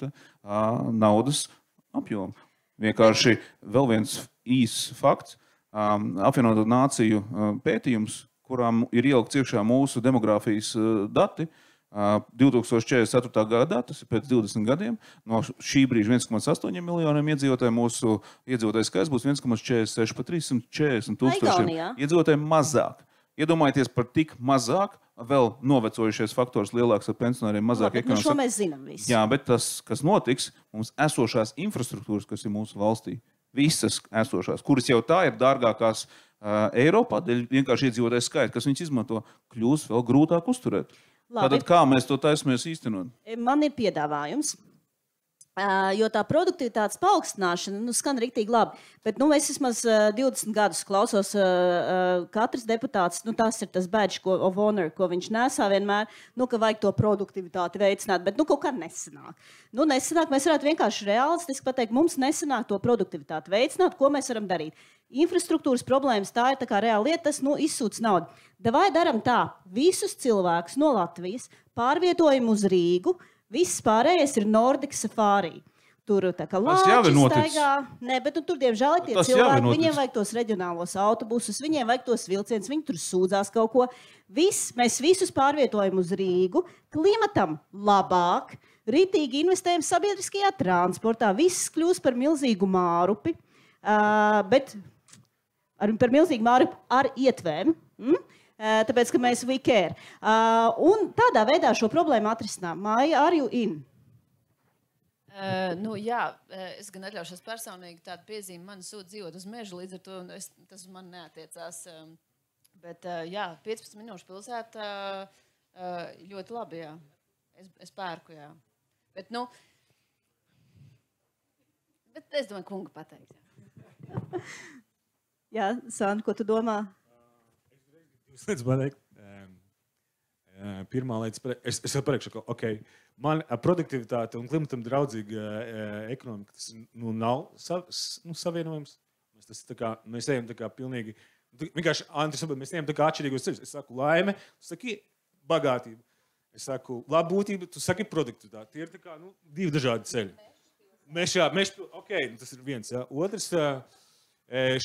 Speaker 3: naudas apjomu. Vienkārši vēl viens īss fakts. Apvienoto nāciju pētījums, kurām ir ielikts iekšā mūsu demogrāfijas dati, 2044. gadā, tas ir pēc 20 gadiem, no šī brīža 1,8 miljoniem iedzīvotāju, mūsu iedzīvotāju skaits būs 1,46 pa 340 tūkstošiem iedzīvotāju mazāk. Iedomājieties par tik mazāk, vēl novecojušies faktors lielāks ar pensionāriem, mazāk ekonomiski.
Speaker 1: Šo mēs zinām visu.
Speaker 3: Jā, bet tas, kas notiks, mums esošās infrastruktūras, kas ir mūsu valstī, visas esošās, kuras jau tā ir dārgākās Eiropā, dēļ vienkārši iedzīvotāju skaita, kas viņas izmanto, kļūs vēl grūtāk uzturēt. Tātad kā mēs to taisamies īstenot?
Speaker 1: Man ir piedāvājums, jo tā produktivitātes paaugstināšana skan riktīgi labi. Bet es vismaz 20 gadus klausos katrs deputāts, tas ir tas badge of honor, ko viņš nesā vienmēr, ka vajag to produktivitāti veicināt, bet kaut kā nesanāk. Nesanāk, mēs varētu vienkārši realistiski pateikt, mums nesanāk to produktivitāti veicināt, ko mēs varam darīt. Infrastruktūras problēmas, tā ir tā kā reāla lieta, tas izsūc naudu. Vai daram tā, visus cilvēkus no Latvijas pārvietojam uz Rīgu, viss pārējais ir Nordic Safari. Tur tā kā lāči staigā. Nē, bet tur, diemžēl, ir tie cilvēki, viņiem vajag tos reģionālos autobusus, viņiem vajag tos vilcienus, viņi tur sūdzās kaut ko. Mēs visus pārvietojam uz Rīgu, klimatam labāk, ritīgi investējam sabiedriskajā transportā, viss kļūst par milzīgu mārupi, bet par milzīgu mārupi ar ietvēm. Tāpēc, ka mēs we care. Un tādā veidā šo problēmu atrisinām. Maija, are you in?
Speaker 2: Jā, es gan atļaušos personīgi tādu piezīmi. Man sūta dzīvot uz mežu, līdz ar to tas man neatiecās. Bet jā, 15 minūšu pilsētā ļoti labi, jā. Es pērku, jā. Bet es domāju, kunga pateiks.
Speaker 1: Jā, Sandra, ko tu domā?
Speaker 4: Pirmā lieta, es pateikšu, ka okay, man produktivitāte un klimatam draudzīga ekonomika, tas nav savienojums. Mēs ejam tā kā pilnīgi, vienkārši, mēs ejam tā kā atšķirīgos ceļus. Es saku laime, tu saki bagātība. Es saku labbūtība, tu saki produktivitāte. Tie ir tā kā divi dažādi ceļi. Tas ir viens. Jā. Otrs,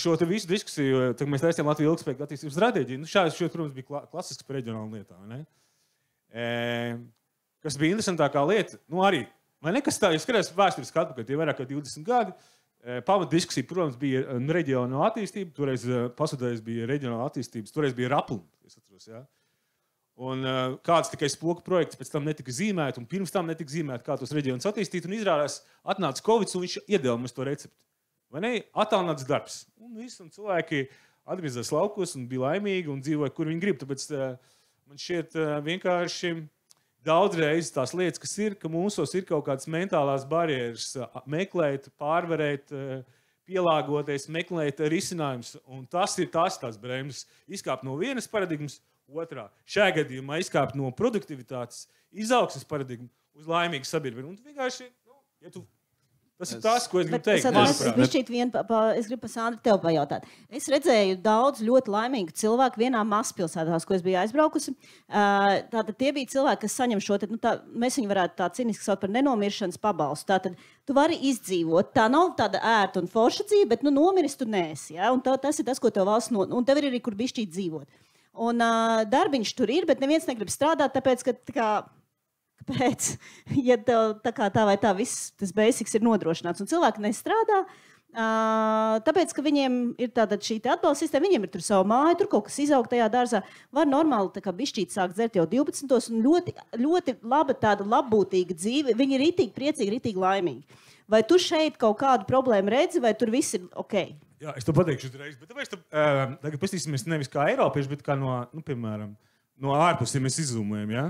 Speaker 4: šo visu diskusiju, tad mēs taisījām Latviju ilgspējīgu attīstības stratēģiju. Šeit, protams, bija klasisks par reģionālu lietām. Ne? Kas bija interesantākā lieta, arī, vai ne, kas tā, ja skatās vēsturiski atpakaļ, tie vairāk kā 20 gadi, pamatdiskusija, protams, bija reģionāla attīstība, toreiz pasaudējais bija reģionāla attīstības, toreiz bija Rapluna, es atceros, jā. Un kāds tikai spoku projekts pēc tam netika zīmēt, un pirms tam netika zīmēt, kā tos reģionus attīstīt, un izrādās atnāca Covid, un viņš iedeva mums to recepti. Vai ne? Attālināts darbs. Un cilvēki atgriezās laukos un bija laimīgi un dzīvoja, kur viņi grib. Tāpēc man šķiet vienkārši daudzreiz tās lietas, kas ir, ka mūsos ir kaut kādas mentālās barjeras meklēt, pārvarēt, pielāgoties, meklēt risinājumus. Un tas ir tās bremzes. Izkāpt no vienas paradigmas, otrā. Šajā gadījumā izkāpt no produktivitātes, izaugsmes paradigmu uz laimīgu sabiedrību. Un vienkārši, tas ir tas, ko es gribu teikt.
Speaker 1: Es gribu par Sandru tev pajautāt. Es redzēju daudz ļoti laimīgu cilvēku vienā mazpilsētās, ko es biju aizbraukusi. Tātad tie bija cilvēki, kas saņem šo, mēs viņu varētu tā ciniski saukt par nenomiršanas pabalstu. Tātad tu vari izdzīvot. Tā nav tāda ērta un forša dzīve, bet nomiris tu neesi. Ja? Un tas ir tas, ko tev valsts un tev ir arī, kur bišķīt dzīvot. Un darbiņš tur ir, bet neviens negrib strādāt, tāpēc, ka kāpēc? Ja tev tā vai tā viss tas basics ir nodrošināts un cilvēki nestrādā, tāpēc, ka viņiem ir tāda šī atbalsta sistēma, viņiem ir tur savu māju, tur kaut kas izaug tajā dārzā, var normāli tā kā bišķīt sākt dzert jau 12. un ļoti, ļoti laba tāda labbūtīga dzīve, viņi ir ritīgi priecīgi, ritīgi laimīgi. Vai tu šeit kaut kādu problēmu redzi, vai tur viss ir ok?
Speaker 4: Jā, es to pateikšu uzreiz, bet tagad paskatīsimies nevis kā Eiropieši, bet kā no, piemēram, no ārpus, ja mēs izzūmējam, ja?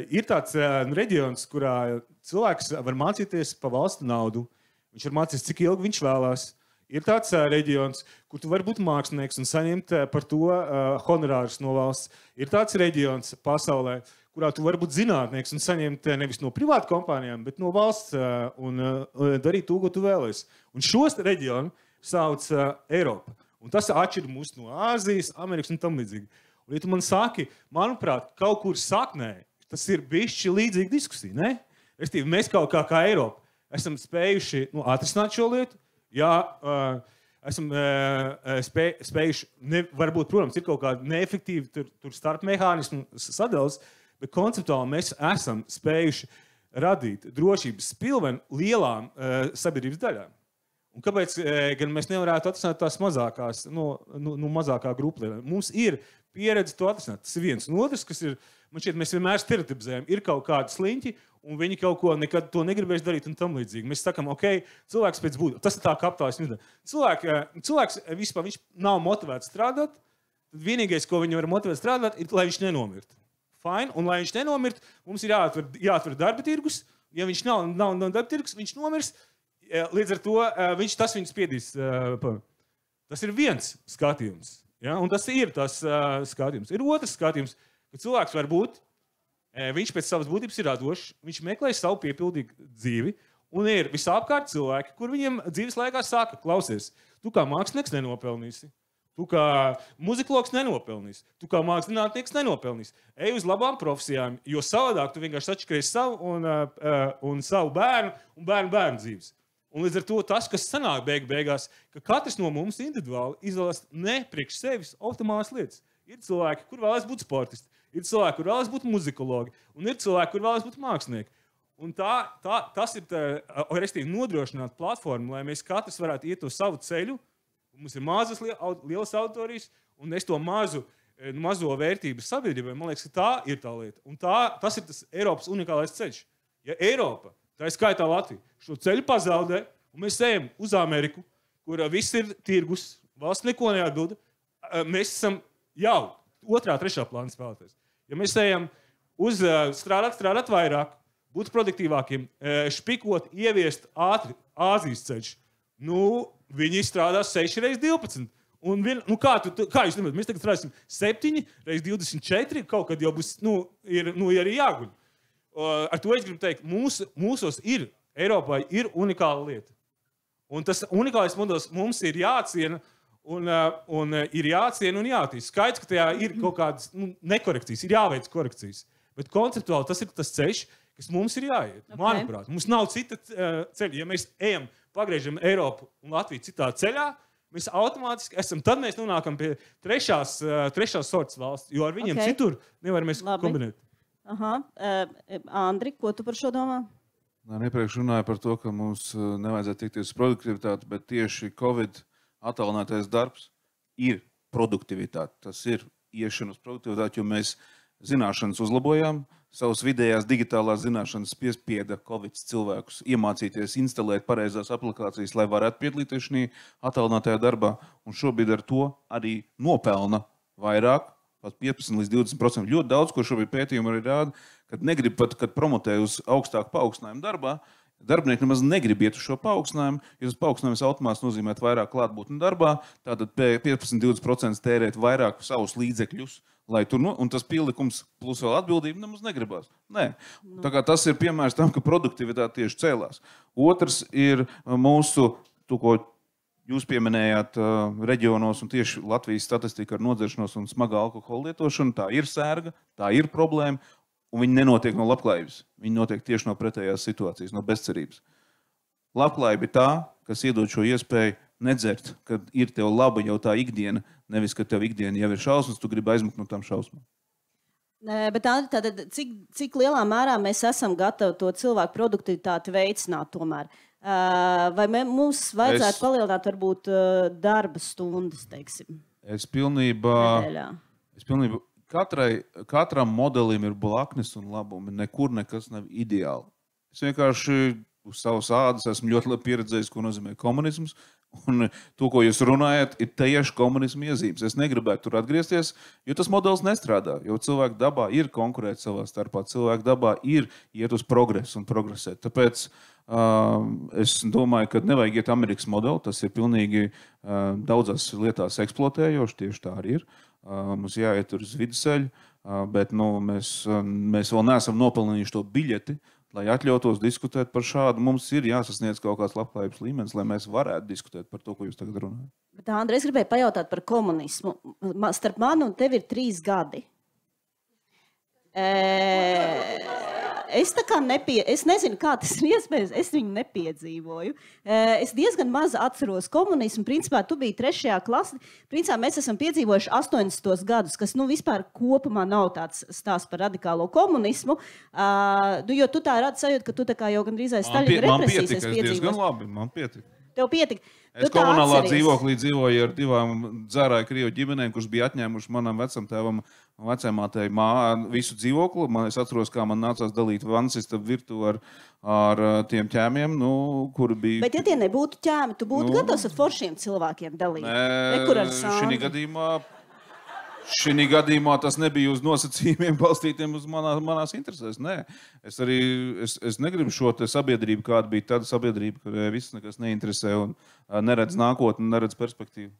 Speaker 4: Ir tāds reģions, kurā cilvēks var mācīties pa valstu naudu. Viņš var mācīties, cik ilgi viņš vēlās. Ir tāds reģions, kur tu vari būt mākslinieks un saņemt par to honorārus no valsts. Ir tāds reģions pasaulē, kurā tu vari būt zinātnieks un saņemt nevis no privātu kompānijām, bet no valsts un darīt to, ko tu vēlies. Un šos reģionu sauc Eiropa. Un tas atšķir mūs no Āzijas, Amerikas un tam līdzīgi. Un, ja tu man saki, manuprāt, kaut kur saknē, tas ir bišķi līdzīga diskusija, ne? Restīvi, mēs kaut kā Eiropa esam spējuši atrisināt šo lietu. Jā, esam spējuši, varbūt, protams, ir kaut kāda neefektīva tur starp mehānismu sadales, bet konceptuāli mēs esam spējuši radīt drošības spilvenu lielām sabiedrības daļām. Un kāpēc gan mēs nevarētu atrisināt tās mazākās, mazākā grupa lietām? Mums ir pieredze to atrisināt. Tas ir viens. Un otrs, kas ir, man šķiet, mēs vienmēr stereotipizējam, ir kaut kādi sliņķi, un viņi kaut ko nekad to negribēs darīt un tam līdzīgi. Mēs sakam, ok, cilvēks pēc būtības. Tas ir tā kapitālisms. Cilvēks vispār viņš nav motivēts strādāt. Tad vienīgais, ko viņi var motivēt strādāt, ir, lai viņš nenomirtu. Fine, un lai viņš nenomirtu, mums ir jāatver darba tirgus. Ja viņš nav darba tirgus, viņš nomirs. Līdz ar to tas viņu spiedīs. Tas ir viens skatījums. Ja? Un tas ir tas skatījums. Ir otrs skatījums, ka cilvēks var būt. Viņš pēc savas būtības ir radošs, viņš meklē savu piepildīgu dzīvi, un ir visapkārt cilvēki, kur viņiem dzīves laikā saka, klausies, tu kā mākslinieks nenopelnīsi, tu kā muzikologs nenopelnīsi, tu kā mākslinieks nenopelnīsi. Ej uz labām profesijām, jo savādāk tu vienkārši atšķiries savu un savu bērnu un bērnu dzīves. Un līdz ar to tas, kas sanāk beigās, ka katrs no mums individuāli izvēlas ne priekš sevis optimālas lietas. Ir cilvēki, kur vēlas būt sportisti. Ir cilvēki, kur vēlas būt muzikologi, un ir cilvēki, kur vēlas būt mākslinieki. Un tas ir nodrošināt platformu, lai mēs katrs varētu iet to savu ceļu. Mums ir mazas, lielas auditorijas, un es to mazo vērtību sabiedrībai, man liekas, ka tā ir tā lieta. Un tas ir tas Eiropas unikālais ceļš. Ja Eiropa, tā ir skaitā Latvija, šo ceļu pazaudē, un mēs ejam uz Ameriku, kur viss ir tirgus, valsts neko neatdod, mēs esam jau otrā, trešā plāna spēlētājs. Ja mēs ejam uz strādāt vairāk, būt produktīvākiem, špikot, ieviest ātri Āzijas ceļš, viņi strādās 6x12. Un kā jūs nemanāt, mēs tagad strādāsim 7x24, kaut kad jau būs, ir arī jāguļ. Ar to es gribu teikt, mūsos ir, Eiropā ir unikāla lieta. Un tas unikālais modelis mums ir jāciena, un ir jāciena un jātīst. Skaidrs, ka tajā ir kaut kādas nekorekcijas, ir jāveic korekcijas. Bet konceptuāli tas ir tas ceļš, kas mums ir jāiet. Okay. Manuprāt, mums nav cita ceļa. Ja mēs ejam, pagriežam Eiropu un Latviju citā ceļā, mēs automātiski esam, tad mēs nonākam pie trešās sortas valsts, jo ar viņiem citur nevaram mēs kombinēt.
Speaker 1: Aha. Andri, ko tu par šo domā?
Speaker 3: Iepriekš runāju par to, ka mums nevajadzētu tikties uz produktivitāti, bet tieši Covid attālinātais darbs ir produktivitāte. Tas ir iešana uz produktivitāti, jo mēs zināšanas uzlabojām, savas vidējās digitālās zināšanas piespieda Covid cilvēkus iemācīties instalēt pareizās aplikācijas, lai varētu piedalīties šī attālinātajā darbā. Un šobrīd ar to arī nopelna vairāk, pat 15 līdz 20%. Ļoti daudz, ko šobrīd pētījumi arī rāda, kad negrib pat, kad promotē uz augstāku paaugstinājumu darbā, darbinieki nemaz negrib iet uz šo paaugstinājumu, jo tas paaugstinājums automāts nozīmē vairāk klātbūtni darbā, tātad 15-20% tērēt vairāk savus līdzekļus, lai tur, un tas pielikums plus vēl atbildība nemaz negribās. Nē. Tā kā tas ir piemērs tam, ka produktivitāte tieši cēlās. Otrs ir mūsu, ko jūs pieminējāt reģionos un tieši Latvijas statistika ar nodzeršanos un smagā alkohola lietošanu, tā ir sērga, tā ir problēma. Un viņi nenotiek no labklājības. Viņi notiek tieši no pretējās situācijas, no bezcerības. Labklājība ir tā, kas iedod šo iespēju nedzert, kad ir tev laba jau tā ikdiena, nevis, ka tev ikdiena jau ir šausmas, tu gribi aizmukt no tām šausmām.
Speaker 1: Bet Andri, tātad, cik lielā mērā mēs esam gatavi to cilvēku produktivitāti veicināt tomēr? Vai mums vajadzētu palielināt varbūt darba stundas, teiksim?
Speaker 3: Es pilnībā katram modelim ir blaknes un labumi. Nekur nekas nav ideāli. Es vienkārši uz savas ādas esmu ļoti labi pieredzējis, ko nozīmē komunisms, Un to, ko jūs runājat, ir tieši komunisma iezīmes. Es negribētu tur atgriezties, jo tas modelis nestrādā. Jo cilvēku dabā ir konkurēt savā starpā, cilvēku dabā ir iet uz progresu un progresēt. Tāpēc es domāju, ka nevajag iet Amerikas modeli. Tas ir pilnīgi daudzās lietās eksploatējoši, tieši tā arī ir. Mums jāiet uz vidusceļu, bet mēs vēl neesam nopelnījuši to biļeti, lai atļautos diskutēt par šādu. Mums ir jāsasniedz kaut kāds labklājības līmenis, lai mēs varētu diskutēt par to, ko jūs tagad runājat.
Speaker 1: Bet, Andri, es gribēju pajautāt par komunismu. Starp mani un tevi ir 3 gadi. Es tā kā es nezinu, kā tas ir iespējams, es viņu nepiedzīvoju. Es diezgan maz atceros komunismu. Principā, tu biji 3. klasē. Principā, mēs esam piedzīvojuši 80. gadus, kas vispār kopumā nav tāds stāsts par radikālo komunismu. Jo tu tā radi sajūtu, ka tu tā kā jau gandrīz aiz Staļina represijas esi piedzīvojis.
Speaker 3: Diezgan labi, man pietika.
Speaker 1: Tev pietika.
Speaker 3: Es komunālā dzīvoklī dzīvoju ar 2 dzērāju krievu ģimenēm, kurš bija atņēmuši manam vecamtēvam un vecamātei visu dzīvokli. Es atceros, kā man nācās dalīt vansistabu virtuvi ar tiem ķēmiem, kuri bija...
Speaker 1: Bet ja tie nebūtu ķēmi, tu būtu gatavs ar foršiem cilvēkiem dalīt? Nekur ar Sandru?
Speaker 3: Šī gadījumā tas nebija uz nosacījumiem balstītiem uz manās interesēs. Nē, es negribu šo sabiedrību, kāda bija tāda sabiedrība, kurai viss nekas neinteresē un neredz nākotni, neredz perspektīvu.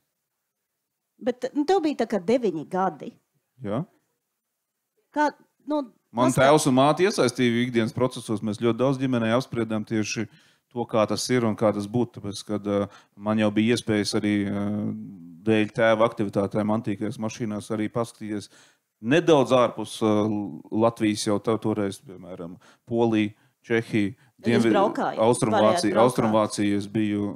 Speaker 1: Bet tev bija tā kā 9 gadi.
Speaker 3: Jā.
Speaker 1: Man
Speaker 3: tēvs un māte iesaistīja ikdienas procesos. Mēs ļoti daudz ģimenē apspriedām tieši to, kā tas ir un kā tas būtu. Tāpēc, kad man jau bija iespējas arī dēļ tēva aktivitātēm antīkajās mašīnās arī paskatīties nedaudz ārpus Latvijas jau toreiz, piemēram, Polija, Čehija, Austrumvācija es biju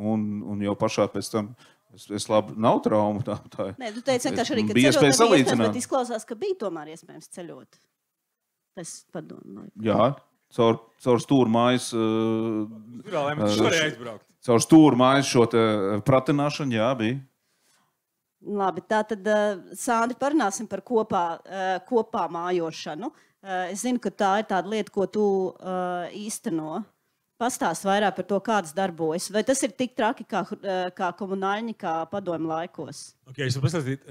Speaker 3: un jau pašā pēc tam es labi nav trauma.
Speaker 1: Nē, tu teici vienkārši arī, ka ceļot nebija iespējams, bet izklausās, ka bija tomēr iespējams ceļot. Es padomāju.
Speaker 3: Jā, caur stūru mājas. Caur stūru mājas šo te pratināšanu, jā, bija.
Speaker 1: Labi, tātad, Sandri, parunāsim par kopā mājošanu. Es zinu, ka tā ir tāda lieta, ko tu īsteno. Pastāst vairāk par to, kādas darbojas. Vai tas ir tik traki kā komunāļņi, kā padomju laikos?
Speaker 4: Okay, es varu pastāstīt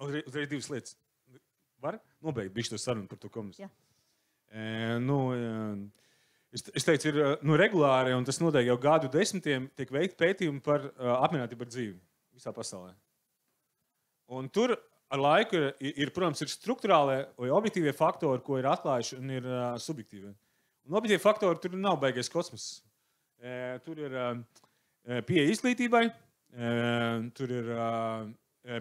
Speaker 4: uzreiz 2 lietas. Var nobeigt bišķi to sarunu par to komunismu? Es teicu, ir regulāri, un tas notiek jau gadu desmitiem, tiek veikti pētījumi par apmierinātību ar dzīvi visā pasaulē. Un tur ar laiku protams, ir struktūrālie vai objektīvie faktori, ko ir atklājuši, un ir subjektīvie. Un objektīvie faktori tur nav baigais kosmos. Tur ir pieeja izglītībai, tur ir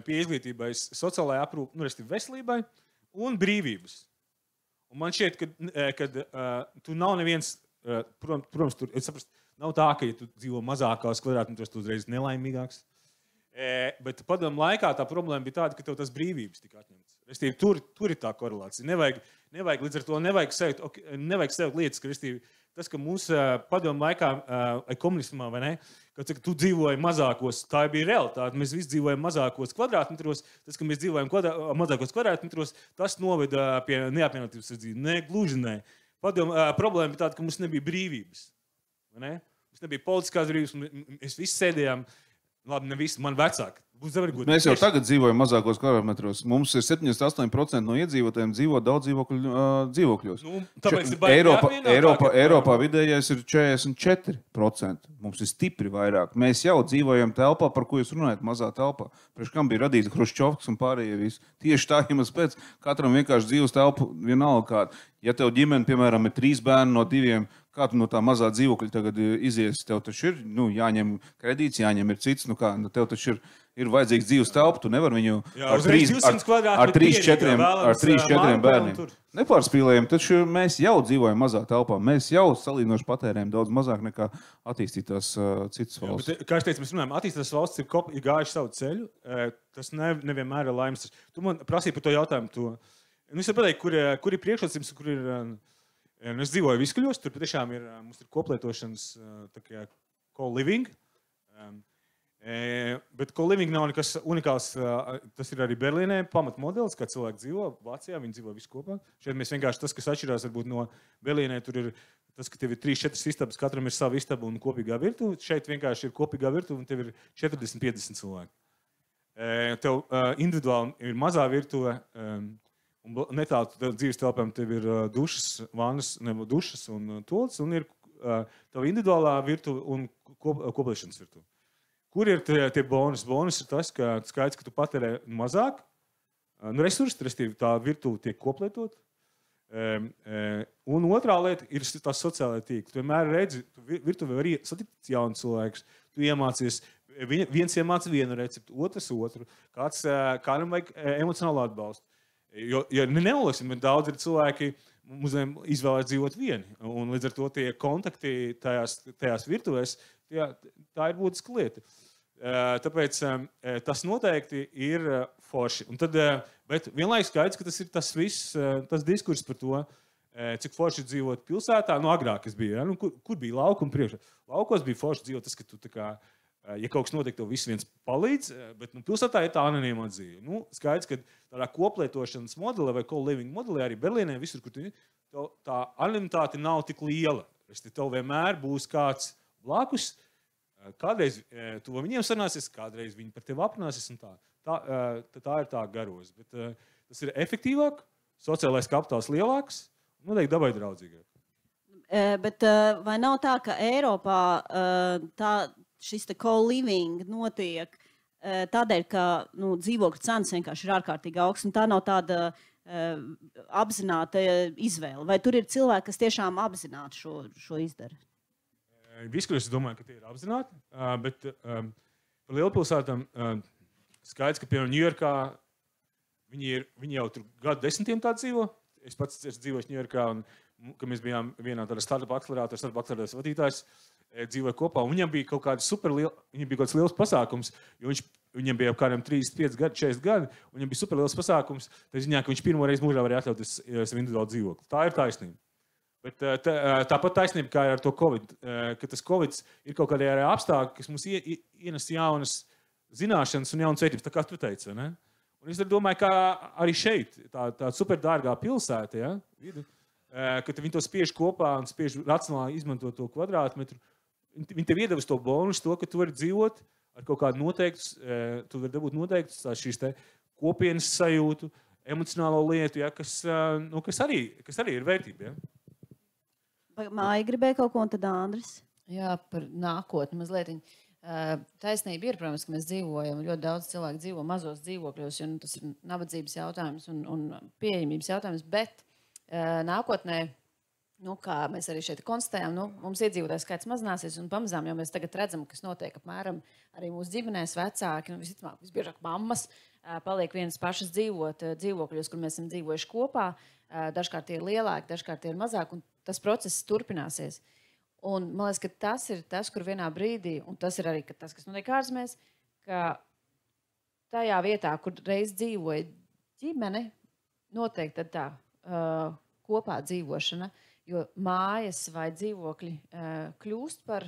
Speaker 4: pieeja izglītībai sociālajai aprūpei, veselībai un brīvības. Un man šķiet, ka tu nav neviens, protams, tur, es saprastu, nav tā, ka ja tu dzīvo mazākās kvadrātmetros, tu uzreiz nelaimīgāks. Bet padomu laikā tā problēma bija tāda, ka tev tas brīvības tika atņemts. Tur ir tā korelācija. Nevajag līdz ar to nevajag sev lietas, ka tas, ka mums padomu laikā komunismā, vai ne, ka tu dzīvoji mazākos, tā bija realitāte. Mēs visi dzīvojam mazākos kvadrātmetros. Tas, ka mēs dzīvojam mazākos kvadrātmetros, tas noveda pie neapmierinātības ar dzīvi. Nē, gluži nē. Problēma bija tāda, ka mums nebija brīvības. Vai ne? Mums nebija politiskās brīvības. Mēs visi sēdējām. Labi, ne visi, man vecāki.
Speaker 3: Mēs jau tagad dzīvojam mazākos kvadrātmetros. Mums ir 78% no iedzīvotājiem dzīvo daudz dzīvokļos. Eiropā vidējais ir 44%. Mums ir stipri vairāk. Mēs jau dzīvojam telpā, par ko jūs runājat, mazā telpā. Priekš kam bija radīta Hruščovs un pārējie visi. Tieši tā iemesls pēc, katram vienkārši dzīves telpu vienalga kāda. Ja tev ģimene, piemēram, ir 3 bērni no 2, kā tu no tā mazā dzīvokļa tagad izies, tev taču ir jāņem kredīts, jāņem ir cits, tev taču ir vajadzīgs dzīves telpa, tu nevar viņu ar 3-4 bērniem. Nepārspīlējam, taču mēs jau dzīvojam mazā telpā, mēs jau salīdzinoši patērējam daudz mazāk nekā attīstītās citas valsts.
Speaker 4: Jā, bet, kā es teicu, mēs runājam, attīstītās valsts ir gājuši savu ceļu, tas nevienmēr ir laimes. Tu man prasīji par to jautājumu. Es varu pateikt, kur ir priekšrocības, kur ir... Es dzīvoju Viskaļos, tur patiešām mums ir koplietošanas co-living. Bet co-living nav nekas unikāls. Tas ir arī Berlīnē pamatmodelis, kā cilvēki dzīvo. Vācijā viņi dzīvo visi kopā. Šeit mēs vienkārši tas, kas atšķirās varbūt no Berlīnē, tur ir Tas, ka tev ir 3-4 istabas, katram ir sava istaba un kopīgā virtuve. Šeit vienkārši ir kopīgā virtuve un tev ir 40-50 cilvēki. Tev individuāli ir mazā virtuve, un netālu dzīves telpām tev ir dušas, vannas, dušas un tolis, un ir tev individuālā virtuve un kopliešanas virtuve. Kur ir tie bonus? Bonus ir tas, ka skaidrs, ka tu patērē mazāk resursi, restīvi tā virtuve tiek koplietot. Un otrā lieta ir tās sociālajā tīkli. Tu vienmēr redzi, virtuvē var satikt jaunu cilvēkus, tu iemācies, viens iemāca vienu receptu, otrs otru, kādam vajag emocionālu atbalstu. Jo neoliesim, bet daudz ir cilvēki mūsdien izvēlēt dzīvot vieni, un līdz ar to tie kontakti tajās virtuvēs, tā ir būtiska lieta. Tāpēc tas noteikti ir forši. Un tad, bet vienlaikus skaidrs, ka tas ir tas viss, tas diskurss par to, cik forši dzīvot pilsētā. Agrāk es biju, kur bija laukuma priekšā. Laukos bija forši dzīvot tas, ka tu ja kaut kas notiek, tev viss viens palīdz, bet pilsētā ir tā anonīmā dzīve. Skaidrs, ka tādā koplietošanas modelē vai co-living modelē arī Berlīnē visur, kur tā anonimitāte nav tik liela. Tev vienmēr būs kāds blakus. Kādreiz tu viņiem sanāsies, kādreiz viņi par tevi aprunāsies un tā. Tā ir tā garoz. Bet tas ir efektīvāk, sociālais kapitāls lielāks un noteikti dabai draudzīgāk.
Speaker 1: Bet vai nav tā, ka Eiropā šis co-living notiek tādēļ, ka dzīvokļu cenas vienkārši ir ārkārtīgi augsts, un tā nav tāda apzināta izvēle? Vai tur ir cilvēki, kas tiešām apzināti šo izdara?
Speaker 4: Viskur es domāju, ka tie ir apzināti, bet par lielpilsētām skaidrs, ka piemēram Ņujorkā viņi jau tur gadu desmitiem tā dzīvo. Es pats dzīvoju Ņujorkā, un kad mēs bijām vienā tāda startup akcelerātors vadītājs, dzīvoja kopā, un viņam bija kaut kāds liels pasākums, jo viņam bija kādiem 35 gadi, 40 gadi, un viņam bija superliels pasākums, tā ziņā, ka viņš pirmo reizi mūžā varēja atļauties savu individuālu dzīvokli. Tā ir taisnība. Bet tāpat taisnība, kā ar to Covid, ka tas Covid ir kaut kādā apstākļi, kas mums ienes jaunas zināšanas un jaunas vērtības, tā kā tu teici, ne? Un es domāju, ka arī šeit, tā superdārgā pilsēta, kad viņi to spiež kopā un spiež racionāli izmantot to kvadrātmetru, viņi tev iedevis to bonus, to, ka tu vari dzīvot ar kaut kādu noteiktus, tu vari dabūt noteiktus šīs te kopienas sajūtu, emocionālo lietu, kas arī ir vērtība,
Speaker 1: Māja gribēja kaut ko, un tad Andris.
Speaker 2: Jā, par nākotni mazliet. Taisnība ir, protams, ka mēs dzīvojam, ļoti daudz cilvēku dzīvo mazos dzīvokļos, un tas ir nabadzības jautājums un pieejamības jautājums, bet nākotnē, kā mēs arī šeit konstatējam, mums iedzīvotājs skaits mazināsies, un pamazām jau mēs tagad redzam, kas notiek apmēram arī mūsu ģimenēs vecāki, visbiežāk mammas paliek vienas pašas dzīvot dzīvokļos, kur mēs esam dzīvojuši kopā. Dažkārt tie ir lielāki, dažkārt tie ir mazāki, un tas process turpināsies. Un man liekas, ka tas ir tas, kur vienā brīdī, un tas ir arī tas, kas notiek ārzemēs, ka tajā vietā, kur reiz dzīvoja ģimene, notiek tad tā kopā dzīvošana, jo mājas vai dzīvokļi kļūst par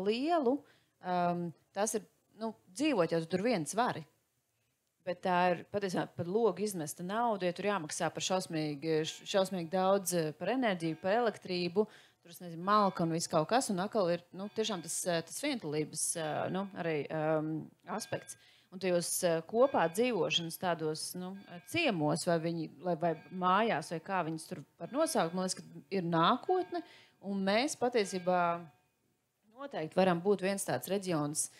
Speaker 2: lielu, tas ir, dzīvot jau tur viens vari. Bet tā ir patiesībā par logu izmesta naudu, ja tur jāmaksā par šausmīgi daudz par enerģiju, par elektrību, tur es nezinu, malka un viss kaut kas, un atkal ir tiešām tas vientulības arī aspekts. Un tajos kopā dzīvošanas tādos ciemos vai mājās, vai kā viņas tur var nosaukt, man liekas, ka ir nākotne, un mēs patiesībā noteikti varam būt viens tāds reģions,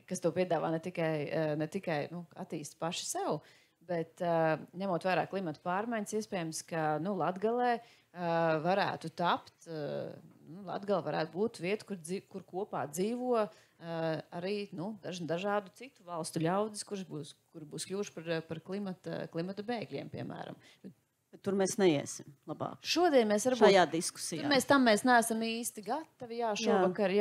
Speaker 2: kas to piedāvā ne tikai attīst paši sev, bet ņemot vērā klimata pārmaiņas, iespējams, ka Latgalē varētu tapt, Latgala varētu būt vieta, kur kopā dzīvo arī dažādu citu valstu ļaudis, kuri būs kļuvuši par klimata bēgļiem, piemēram.
Speaker 1: Bet tur mēs neiesim labāk.
Speaker 2: Šodien mēs varbūt
Speaker 1: šajā diskusijā.
Speaker 2: Mēs neesam īsti gatavi, šovakar,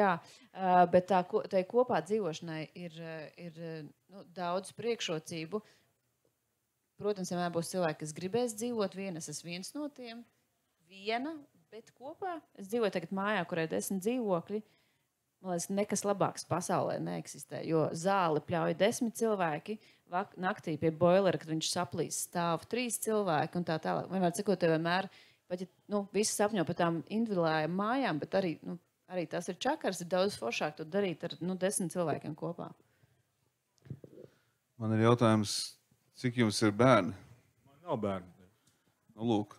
Speaker 2: bet tai kopā dzīvošanai ir daudz priekšrocību. Protams, vienmēr būs cilvēki, kas gribēs dzīvot viena, es esmu viens no tiem, bet kopā. Es dzīvoju tagad mājā, kurai 10 dzīvokļi. Man liekas, nekas labāks pasaulē neeksistē, jo zāli pļauj 10 cilvēki, naktī pie boilera, kad viņš saplīs, stāv 3 cilvēki un tā tālāk. Vienmēr cikot, tev vienmēr pat ja visi sapņo par tām individuālajām mājām, bet arī tas ir čakars, ir daudz foršāk to darīt ar 10 cilvēkiem kopā.
Speaker 3: Man ir jautājums, cik jums ir bērni?
Speaker 4: Man nav bērni.
Speaker 3: Lūk.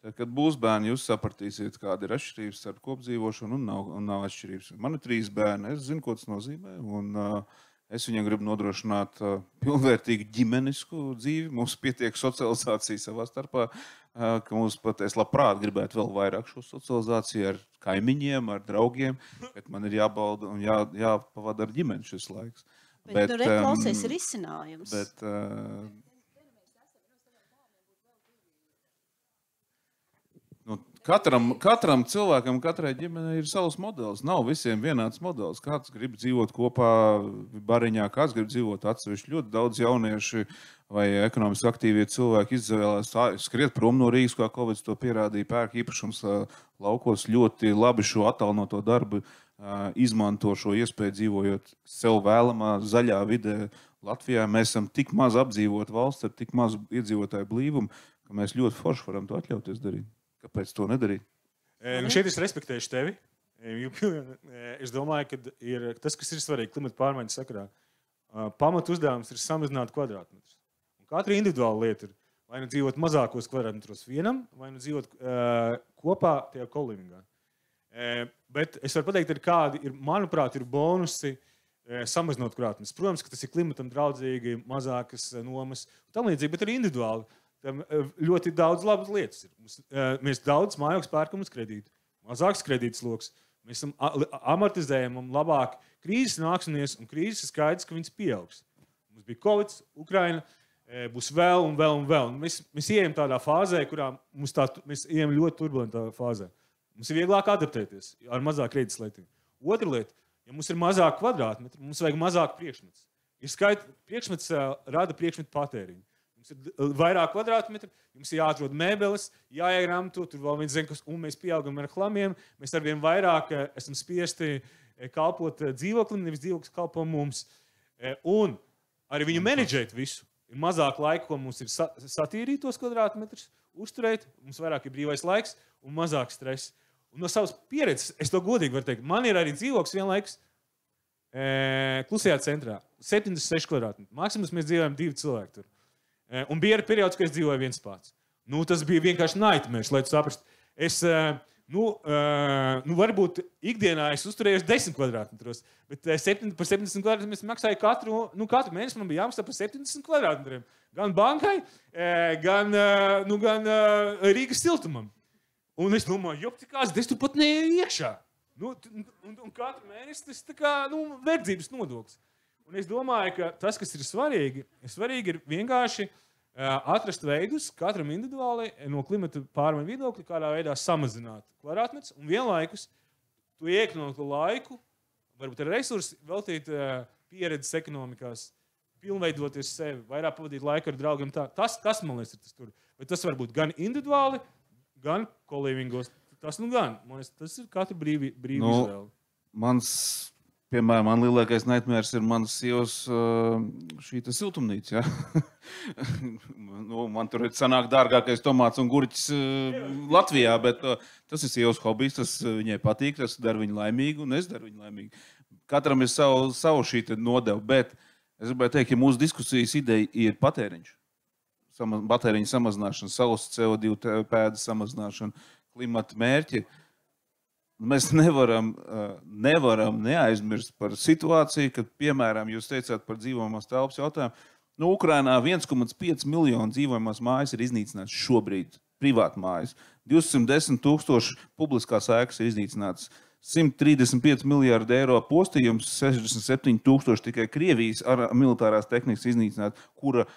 Speaker 3: Tad, kad būs bērni, jūs sapratīsiet, kāda ir atšķirības starp kopdzīvošanu un nav atšķirības. Man ir 3 bērni, es zinu, ko tas nozīmē, un es viņiem gribu nodrošināt pilnvērtīgu ģimenisku dzīvi. Mums pietiek socializācija savā starpā, ka mums pat es labprāt gribētu vēl vairāk šo socializāciju ar kaimiņiem, ar draugiem, bet man ir jābauda un jāpavada ar ģimeni šis laiks.
Speaker 1: Bet tu reklausies ir izcinājums.
Speaker 3: Katram cilvēkam, katrai ģimenei ir savs modelis. Nav visiem vienāds modelis. Kāds grib dzīvot kopā bariņā, kāds grib dzīvot atsevišķi. Ļoti daudz jaunieši vai ekonomiski aktīvie cilvēki izvēlās skriet prom no Rīgas, kā Covid to pierādīja, pērk īpašums laukos, ļoti labi šo attālinoto darbu izmanto šo iespēju dzīvojot sev vēlamā zaļā vidē Latvijā. Mēs esam tik maz apdzīvot valsts ar tik mazu iedzīvotāju blīvumu, ka mēs ļoti forši varam to atļauties darīt. Kāpēc to nedarīt?
Speaker 4: Šeit es respektēšu tevi. Es domāju, ka ir tas, kas ir svarīgi klimata pārmaiņu sakarā. Pamatu uzdevums ir samazināt kvadrātmetrus. Katra individuāla lieta ir vai nu dzīvot mazākos kvadrātmetros vienam, vai nu dzīvot kopā tajā kolīmingā. Bet es varu pateikt, kādi ir, manuprāt, ir bonusi samazinot kvadrātmetrus. Protams, ka tas ir klimatam draudzīgi, mazākas nomas un tam līdzīgi, bet arī individuāli. Tam ļoti daudz labas lietas ir. Mēs daudz mājokļus pērkam uz kredītu. Mazāks kredītas loks. Mēs amortizējam un labāk. Krīzes nāksimies un krīzes ir skaidrs, ka viņas pieaugs. Mums bija Covid, Ukraina, būs vēl un vēl un vēl. Mēs ejam tādā fāzē, kurā mēs ejam ļoti turbulentā fāzē. Mums ir vieglāk adaptēties ar mazāk kredītas lietiem. Otra lieta, ja mums ir mazāk kvadrātmetri, mums vajag mazāk priekšmets. Ir skaidrs, priekšmets rada priekšmetu patēriņu. Mums ir vairāk kvadrātmetri, jums ir jāatrod mēbeles, jāiegrāmato, tur vēl viens zina, un mēs pieaugam ar hlamiem. Mēs arvien vairāk esam spiesti kalpot dzīvoklim, nevis dzīvoklis kalpo mums. Un arī viņu menedžēt visu. Ir mazāk laika, ko mums ir satīrīt tos kvadrātmetrus, uzturēt, mums vairāk ir brīvais laiks un mazāk stress. Un no savas pieredzes, es to godīgi varu teikt, man ir arī dzīvoklis vienlaikus klusajā centrā, 76 kvadrātmetri. Maksimums mēs dzīvojam 2 cilvēki tur. Un bija arī periods, kad es dzīvoju viens pats. Tas bija vienkārši nightmares, lai tu saprastu. Es, varbūt ikdienā es uzturējos 10 kvadrātmetros, bet par 70 kvadrātmetriem es maksāju katru mēnesi man bija jāmaksā par 70 kvadrātmetriem. Gan bankai, gan Rīgas siltumam. Un es domāju, joptikās, es tur pat neeju iekšā. Un katru mēnesi tas tā kā, verdzības nodoklis. Un es domāju, ka tas, kas ir svarīgi ir vienkārši atrast veidus katram individuāli no klimata pārmaiņu viedokļa, kādā veidā samazināt kvadrātmetrus un vienlaikus to iekļaut laiku, varbūt ar resursi veltīt pieredzes ekonomikās, pilnveidoties sevi, vairāk pavadīt laiku ar draugiem. Tas man liekas, ir tas tur. Bet tas var būt gan individuāli, gan kolīvingos. Tas gan. Tas ir katra brīvi izvēle. Piemēram, man lielākais nightmares ir manas sievas šī siltumnīca. Ja? Man tur ir sanāk dārgākais tomāts un gurķis Latvijā, bet tas ir sievas hobijs, tas viņai patīk, tas dara viņu laimīgu un es daru viņu laimīgu. Katram ir savu šī nodeva, bet es gribēju teikt, ja mūsu diskusijas ideja ir patēriņš, patēriņa samazināšana, saules CO2 pēdas samazināšana, klimata mērķi. Mēs nevaram neaizmirst par situāciju, kad, piemēram, jūs teicāt par dzīvojamās telpas jautājumu. Ukrainā 1,5 miljonu dzīvojamās mājas ir iznīcināts šobrīd, privāti mājas. 210,000 publiskās ēkas ir iznīcināts. 135 miljārdi eiro postījums, 67,000 tikai Krievijas ar militārās tehnikas iznīcināt, kura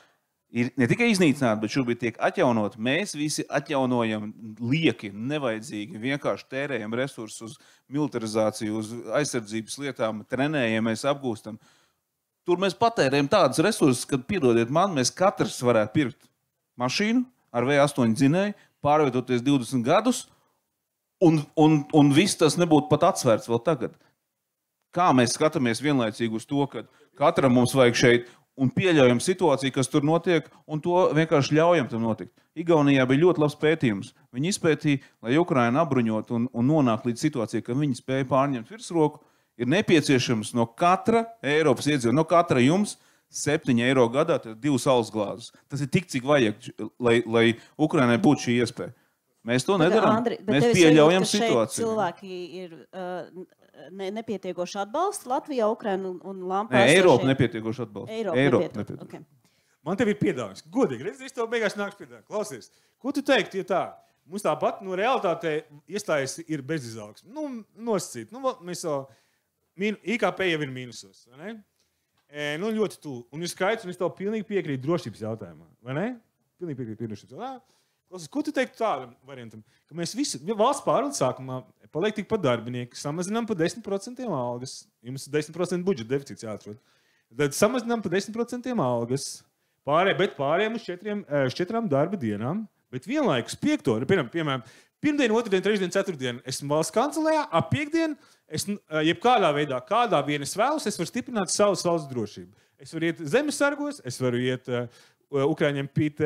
Speaker 4: ir ne tikai iznīcināti, bet šobrīd tiek atjaunot. Mēs visi atjaunojam lieki, nevajadzīgi, vienkārši tērējam resursus uz militarizāciju, uz aizsardzības lietām, trenējamies, apgūstam. Tur mēs patērējam tādas resursus, kad, piedodiet man, mēs katrs varētu pirkt mašīnu ar V8 dzinēju, pārvietoties 20 gadus, un viss tas nebūtu pat atsvērts vēl tagad. Kā mēs skatāmies vienlaicīgi uz to, ka katram mums vajag šeit
Speaker 3: un pieļaujam situāciju, kas tur notiek, un to vienkārši ļaujam tam notikt. Igaunijā bija ļoti labs pētījums. Viņi izpētīja, lai Ukraina apbruņot un nonāk līdz situācijai, ka viņi spēja pārņemt virsroku, ir nepieciešams no katra Eiropas iedzīvotāja, no katra jums 7 eiro gadā, tad 2 saules glāzes. Tas ir tik, cik vajag, lai Ukrainai būtu šī iespēja. Mēs to nedarām. Mēs pieļaujam situāciju.
Speaker 1: Cilvēki ir nepietiekoši atbalsta Latvijā, Ukraina un Lampās.
Speaker 3: Nē, Eiropa nepietiekoši atbalsta.
Speaker 1: Eiropa nepietiekoši. Okay.
Speaker 4: Man tev ir piedāvājums. Godīgi, es tev beigās nāks piedāvājums. Klausies, ko tu teiktu, ja tā? Mums tāpat, realitātē iestājas ir bezizaugsme. Nosacīt. Mēs jau, IKP jau ir mīnusos, vai ne? Ļoti tuvu. Un ir skaidrs, un es tev pilnīgi piekrītu drošības jautājumā, vai ne? Pilnīgi piekrītu drošības jautājumā. Klausies, ko tu teiktu tādam variantam? Ka mēs visi, valsts pārvaldes sākumā paliek tik pat darbinieki, samazinām pa 10% algas. Jums 10% budžeta deficīts jāatrod. Tad samazinām pa 10% algas. Bet pārējām uz 4 darba dienām. Bet vienlaikus piektori, piemēram, pirmdien, otrdien, trešdien, ceturtdien esmu valsts kancelējā, ap piekdienu, jebkādā veidā, kādā vien es vēlos, es varu stiprināt savu valsts drošību. Es varu iet zemesargos, es varu iet Ukraiņiem pīt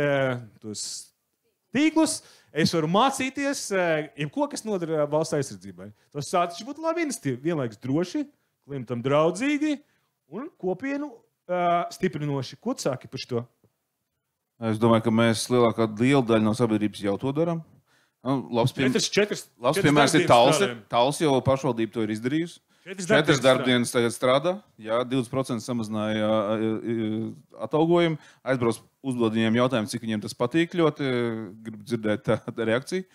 Speaker 4: tos tīklus, es varu mācīties, jebko, kas nodara valsts aizsardzībai. Tas taču būtu labi iniciatīva, vienlaikus droši, klimatam draudzīgi un kopienu stiprinoši. Ko tu sāki par to?
Speaker 3: Es domāju, ka mēs liela daļa no sabiedrības jau to darām. Labs piemērs ir Talsi. Talsi jau pašvaldība to ir izdarījusi. 4 darbdienas tagad strādā. Jā, 20% samazināja atalgojumu. Aizbrauc uzdod viņiem jautājumu, cik viņiem tas patīk ļoti. Gribu dzirdēt tādu reakciju.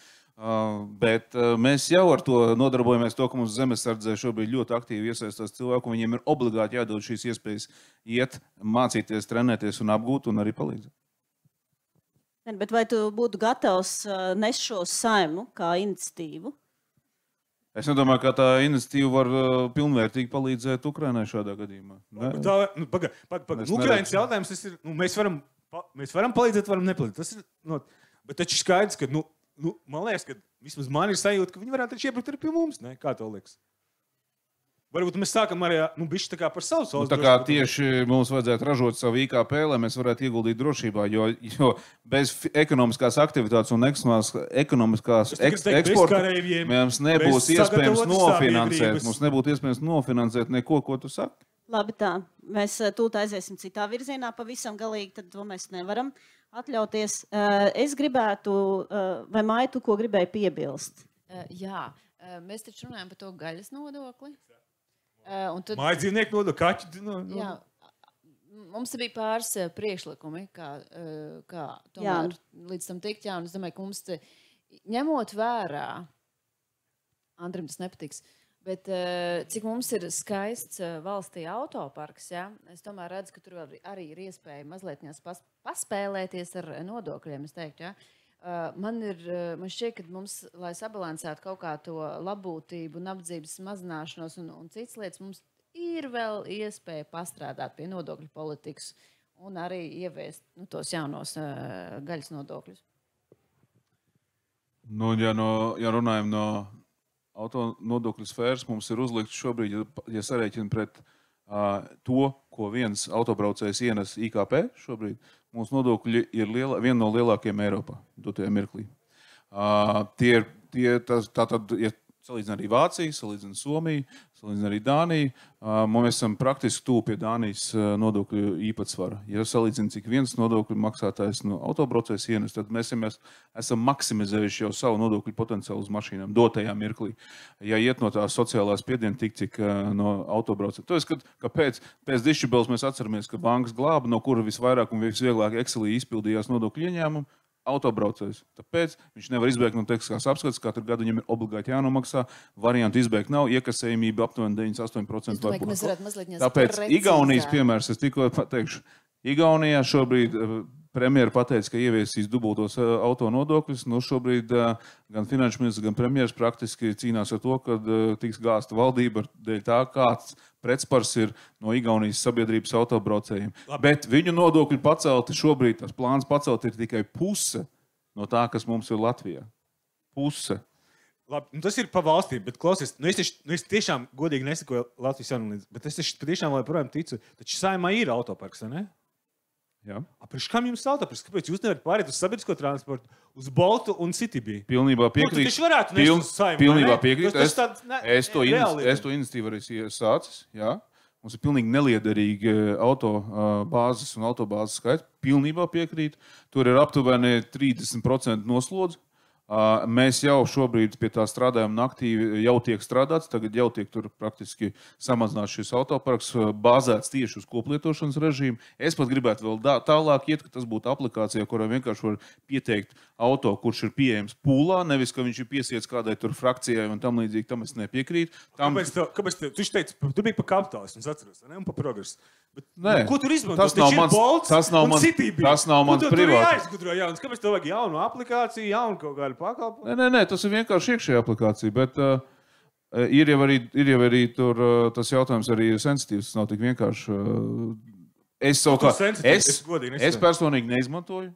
Speaker 3: Bet mēs jau ar to nodarbojamies, to, ka mums zemesardzē šobrīd ļoti aktīvi iesaistās cilvēku, un viņiem ir obligāti jādod šīs iespējas iet, mācīties, trenēties un apgūt un arī palīdzēt.
Speaker 1: Bet vai tu būtu gatavs nest šo Saeimu kā iniciatīvu?
Speaker 3: Es nedomāju, ka tā iniciatīva var pilnvērtīgi palīdzēt Ukrainai šādā gadījumā.
Speaker 4: Ukrainas jautājums tas ir, mēs varam palīdzēt, varam nepalīdzēt. Tas ir, bet taču skaidrs, ka, man liekas, ka vismaz man ir sajūta, ka viņi varētu taču iebrukt arī pie mums, ne? Kā tev liekas? Varbūt mēs sākam arī bišķi tā kā par savu valsts
Speaker 3: drošību. Tā kā tieši mums vajadzētu ražot savu IKP, lai mēs varētu ieguldīt drošībā, jo bez ekonomiskās aktivitātes un ekonomiskās eksporta mums nebūs iespējams nofinansēt. Mums nebūtu iespējams nofinansēt neko, ko tu saki.
Speaker 1: Labi tā. Mēs tūlīt aiziesim citā virzienā pavisam galīgi, tad to mēs nevaram atļauties. Es gribētu, vai Maija, tu ko gribēji piebilst?
Speaker 2: Jā, mēs taču runājam par to gaļas nodokli.
Speaker 4: Mājas dzīvnieku nodokli, kaķi nodokli.
Speaker 2: Jā, mums bija pāris priekšlikumi, kā tomēr līdz tam tikt. Jā, un es domāju, ka mums ņemot vērā, Andrim tas nepatiks, bet cik mums ir skaists valstī autoparks, ja, es tomēr redzu, ka tur arī ir iespēja mazliet paspēlēties ar nodokļiem, es teiktu, ja. Man šķiet, ka mums, lai sabalansētu kaut kā to labbūtību, nabadzības mazināšanos un citas lietas, mums ir vēl iespēja pastrādāt pie nodokļu politikas un arī ieviest tos jaunos gaļas nodokļus.
Speaker 3: Ja runājam no auto nodokļu sfēras, mums ir uzlikts šobrīd, ja sarēķina pret to, ko viens autobraucējs ienes IKP šobrīd, mūsu nodokļi ir viena no lielākajiem Eiropā dotajā mirklī. Tātad, ja salīdzina arī Vācija, salīdzina Somiju, salīdzina arī Dāniju, mēs esam praktiski tuvu pie Dānijas nodokļu īpatsvara. Ja salīdzina, cik viens nodokļu maksātājs no autobraucējs ienes, tad mēs esam maksimizējuši jau savu nodokļu potenciālu uz mašīnām dotajā mirklī. Ja iet no tās sociālās spiediena tik, cik no autobraucējiem. To es, ka pēc Dišķibels mēs atceramies, ka bankas glāba, no kura visvairāk un visvieglāk Excelī izpildījās nodokļu ieņēmumu, autobraucējs. Tāpēc viņš nevar izbēgt no tehniskās apskates, katru gadu viņam ir obligāti jānomaksā. Variantu izbēgt nav, iekasējumība aptuveni 98% var būt. Tāpēc Igaunijas piemērs, es tikko pateikšu, Igaunijā šobrīd premjera pateica, ka ieviesīs dubultos auto nodokļus. Šobrīd gan finanšu ministrs, gan premjeras praktiski cīnās ar to, ka tiks gāsta valdība dēļ tā, kāds pretspars ir no Igaunijas sabiedrības autobraucējiem. Bet viņu nodokļi pacelti šobrīd, tas plāns pacelt ir tikai puse no tā, kas mums ir Latvijā. Puse.
Speaker 4: Labi, tas ir pa valstīm, bet klausies, es tiešām godīgi nesakoju Latvijas analīzi, bet es tiešām joprojām ticu, taču Saeimā ir autoparks, ne?
Speaker 3: Jā.
Speaker 4: Kam jums autobuss? Kāpēc jūs nevarat pāriet uz sabiedrisko transportu, uz Boltu un Citybī?
Speaker 3: Pilnībā piekrīt.
Speaker 4: Tu varētu nest uz Saeimu,
Speaker 3: Pilnībā piekrīt.
Speaker 4: Es
Speaker 3: to iniciatīvu arī sācis. Jā. Mums ir pilnīgi neliederīgi autobāzes un autobāzes skaits. Pilnībā piekrīt. Tur ir aptuveni 30% noslodzi. Mēs jau šobrīd pie tā strādājam naktī, jau tiek strādāts, tagad jau tiek tur praktiski samazināts šis autoparks, bāzēts tieši uz koplietošanas režīmu. Es pat gribētu vēl tālāk iet, ka tas būtu aplikācija, kurā vienkārši var pieteikt auto, kurš ir pieejams pūlā, nevis, ka viņš ir piesiets kādai tur frakcijai un tam līdzīgi, tam es nepiekrītu.
Speaker 4: Kāpēc tu teici, tu biji pa kapitālismu, es atceros, ne, un pa progresu. Bet,
Speaker 3: nē,
Speaker 4: ko tur izmantot?
Speaker 3: Tas nav mans privāts.
Speaker 4: Kāpēc tev vajag jaunu aplikāciju, jaunu kaut kādu pakalpojumu?
Speaker 3: Nē, tas ir vienkārši iekšējā aplikācija, bet ir jau arī tur tas jautājums arī sensitīvs, tas nav tik vienkārši. Es personīgi neizmantoju.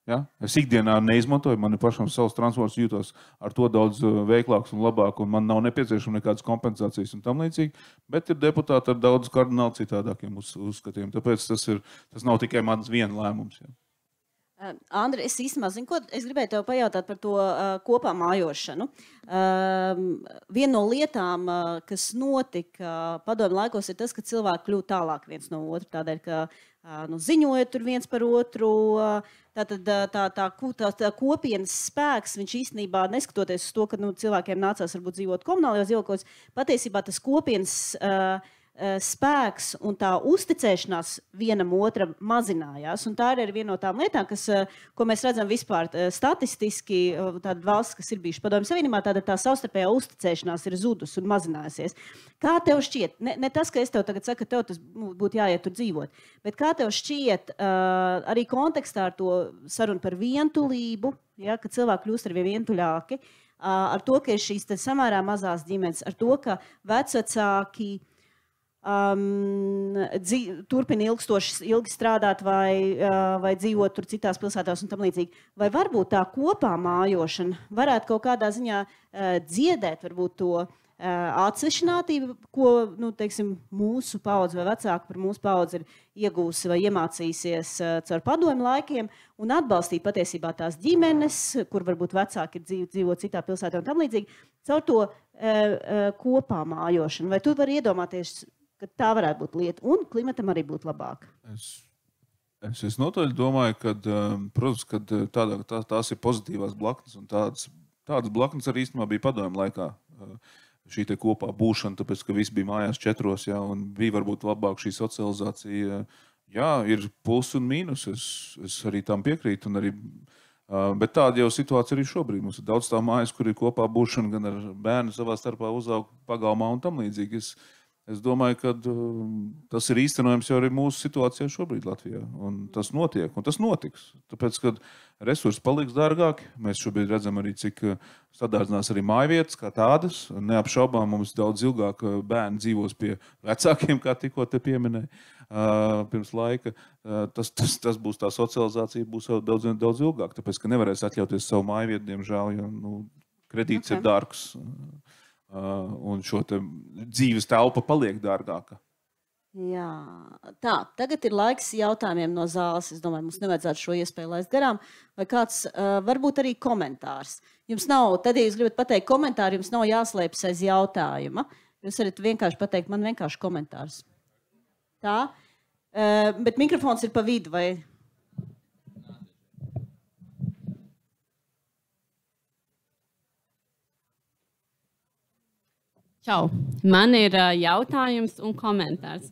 Speaker 3: Ja? Es ikdienā neizmantoju, man ir pašam savs transports jūtos ar to daudz veiklāks un labāk, un man nav nepieciešama nekādas kompensācijas un tam līdzīgi, bet ir deputāti ar daudz kardināli citādākiem uzskatiem, tāpēc tas nav tikai mans viena lēmums. Ja.
Speaker 1: Andri, es īstenībā zinu, ko es gribēju tev pajautāt par to kopā mājošanu. Viena no lietām, kas notika padomju laikos, ir tas, ka cilvēki kļūst tālāk viens no otra, tādēļ, ka ziņoja tur viens par otru. Tātad tā kopienas spēks, viņš īstenībā neskatoties uz to, ka cilvēkiem nācās varbūt dzīvot komunālajos dzīvokļos, patiesībā tas kopienas spēks un tā uzticēšanās vienam otram mazinājās. Un tā ir viena no tām lietām, ko mēs redzam vispār statistiski, tāda valsts, kas ir bijuši Padomju Savienībā, tāda tā savstarpējā uzticēšanās ir zudus un mazinājusies. Kā tev šķiet, ne tas, ka es tev tagad saku, ka tev tas būtu jāiet tur dzīvot, bet kā tev šķiet arī kontekstā ar to sarunu par vientulību, ja, ka cilvēki kļūst arvien vientuļāki, ar to, ka ir šīs samērā mazās ģimenes, ar to, ka vecvecāki turpina ilgi strādāt vai dzīvot tur citās pilsētās un tam līdzīgi. Vai varbūt tā kopā mājošana varētu kaut kādā ziņā dziedēt varbūt to atsvešinātību, ko teiksim, mūsu paudze vai vecāki par mūsu paudzi ir iegūsi vai iemācījusies caur padomju laikiem un atbalstīt patiesībā tās ģimenes, kur varbūt vecāki ir dzīvo citā pilsētā un tam līdzīgi, caur to kopā mājošanu. Vai tu vari iedomāties, ka tā varētu būt lieta, un klimatam arī būtu labāk?
Speaker 3: Es noteikti domāju, ka, protams, ka tās ir pozitīvās blaknes, un tādas blaknes arī īstenībā bija padomju laikā. Šī te kopā būšana, tāpēc, ka visi bija mājās 4, ja, un bija varbūt labāk šī socializācija. Jā, ir plus un mīnus, es arī tam piekrītu, un arī, bet tāda jau situācija arī šobrīd. Mums ir daudz tā mājas, kur ir kopā būšana, gan ar bērnu savā starpā uzaug pagalmā un tam līdzīgi. Es domāju, ka tas ir īstenojams jau arī mūsu situācijā šobrīd Latvijā. Un tas notiek, un tas notiks. Tāpēc, kad resursi paliks dārgāki, mēs šobrīd redzam arī, cik sadārdzinās arī mājvietas kā tādas. Neapšaubām mums daudz ilgāk bērni dzīvos pie vecākiem, kā tikko te pieminēja pirms laika. Tas būs tā socializācija, būs jau daudz ilgāk, tāpēc, ka nevarēs atļauties savu mājvietu, diemžēl, jo kredīts ir dārgs. Un šo dzīves telpa paliek dārgāka.
Speaker 1: Jā, tā, tagad ir laiks jautājumiem no zāles. Es domāju, mums nevajadzētu šo iespēju laist garām. Vai kāds, varbūt arī komentārs. Jums nav, tad, ja jūs gribat pateikt komentāru, jums nav jāslēpjas aiz jautājuma. Jūs varat vienkārši pateikt, man vienkārši komentārs. Tā, bet mikrofons ir pa vidu, vai...
Speaker 5: Čau. Man ir jautājums un komentārs.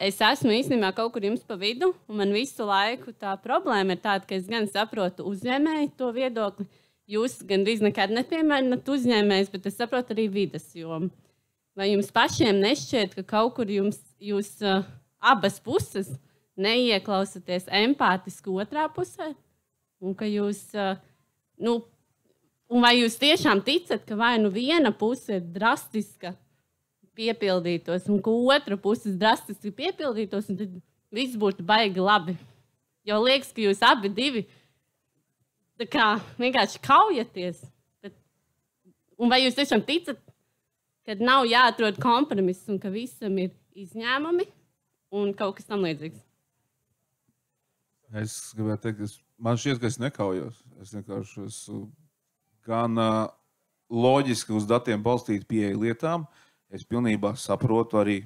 Speaker 5: Es esmu īstenībā kaut kur jums pa vidu, un man visu laiku tā problēma ir tāda, ka es gan saprotu uzņēmēju to viedokli. Jūs gandrīz nekad nepiemērinat uzņēmējus, bet es saprotu arī vides jomu. Vai jums pašiem nešķiet, ka kaut kur jūs abas puses neieklausaties empātiski otrā pusē? Un ka jūs, un vai jūs tiešām ticat, ka vai viena puse ir drastiska piepildītos, un ka otra puse drastiski piepildītos, un tad viss būtu baigi labi? Jo liekas, ka jūs abi divi tā kā vienkārši kaujaties. Un vai jūs tiešām ticat, ka nav jāatrod kompromiss un ka visam ir izņēmumi un kaut kas tam līdzīgs?
Speaker 3: Es gribētu teikt, man šķiet, ka es nekaujos. Es vienkārši esmu gan loģiski uz datiem balstīt pieeja lietām. Es pilnībā saprotu arī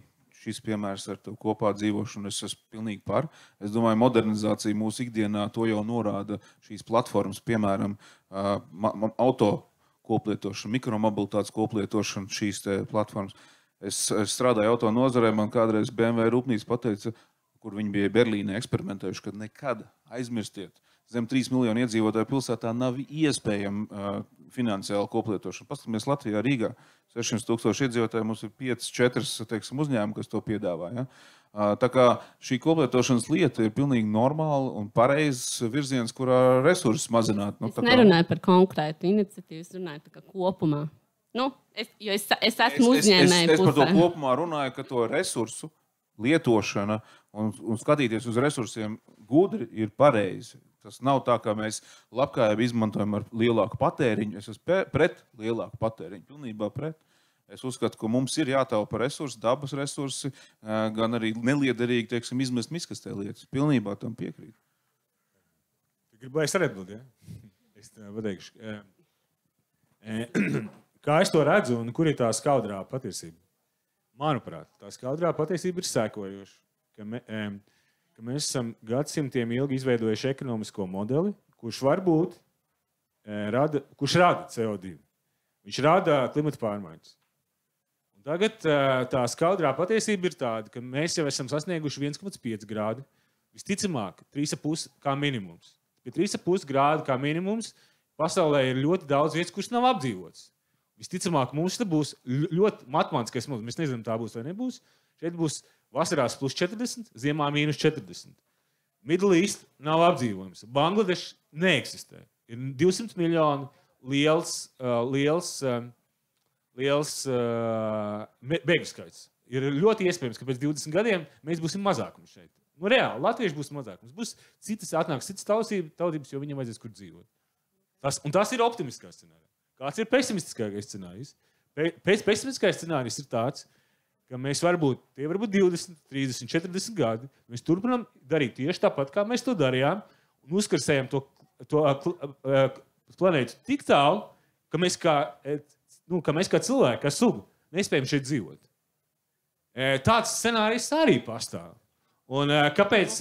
Speaker 3: šis piemērs ar tev kopā dzīvošanu. Es esmu pilnīgi par. Es domāju, modernizācija mūsu ikdienā to jau norāda šīs platformas, piemēram, auto koplietošana, mikromobilitātes koplietošana, šīs platformas. Es strādāju auto nozarē, man kādreiz BMW rūpnīca pateica, kur viņi bija Berlīnē eksperimentējuši, ka nekad aizmirstiet. Zem 3 miljonu iedzīvotāju pilsētā nav iespējama finansiāla koplietošana. Paskatāmies Latvijā, Rīgā, 600,000 iedzīvotāju, mums ir 5-4 uzņēmumi, kas to piedāvā. Ja? Tā kā šī koplietošanas lieta ir pilnīgi normāla un pareizs virziens, kurā resursus mazināt.
Speaker 5: Es nerunāju par konkrētu iniciatīvu, es runāju tā kā kopumā. Es esmu uzņēmēju pusē.
Speaker 3: Es par to kopumā runāju, ka to resursu lietošana un skatīties uz resursiem gudri ir pareizi. Tas nav tā, kā mēs labklājību izmantojam ar lielāku patēriņu. Es esmu pret lielāku patēriņu, pilnībā pret. Es uzskatu, ka mums ir jātaupa resursi, dabas resursi, gan arī neliederīgi, teiksim, izmest miskastē lietas. Pilnībā tam piekrītu.
Speaker 4: Gribēju es arī atbildēt, ja? Es pateikšu. Kā es to redzu un kur ir tā skaudrā patiesība? Manuprāt, tā skaudrā patiesība ir sekojoša, ka mēs esam gadsimtiem ilgi izveidojuši ekonomisko modeli, kurš varbūt rada CO2. Viņš rada klimata pārmaiņas. Un tagad tā skaudrā patiesība ir tāda, ka mēs jau esam sasnieguši 1,5 grādi. Visticamāk, 3,5 kā minimums. Pie 3,5 grādu kā minimums pasaulē ir ļoti daudz vietas, kuras nav apdzīvotas. Visticamāk, mums te būs ļoti matemātiskais models. Mēs nezinām, tā būs vai nebūs. Šeit būs vasarās plus 40, ziemā mīnus 40. Middle East nav apdzīvojums. Bangladeša neeksistē. Ir 200 miljonu liels bēgļu skaits. Ir ļoti iespējams, ka pēc 20 gadiem mēs būsim mazākums šeit. Reāli, latvieši būs mazākums. Būs atnāks citas tautības, jo viņiem vajadzēs kur dzīvot. Un tas ir optimiskais scenārijs. Kāds ir pesimistiskākais scenārijs? Pesimistiskais scenārijs ir tāds, ka mēs tie varbūt 20, 30, 40 gadi, mēs turpinām darīt tieši tāpat, kā mēs to darījām, un uzkarsējam to planētu tik tālu, ka mēs kā cilvēki, kā suga, nespējam šeit dzīvot. Tāds scenārijs arī pastāv. Un kāpēc?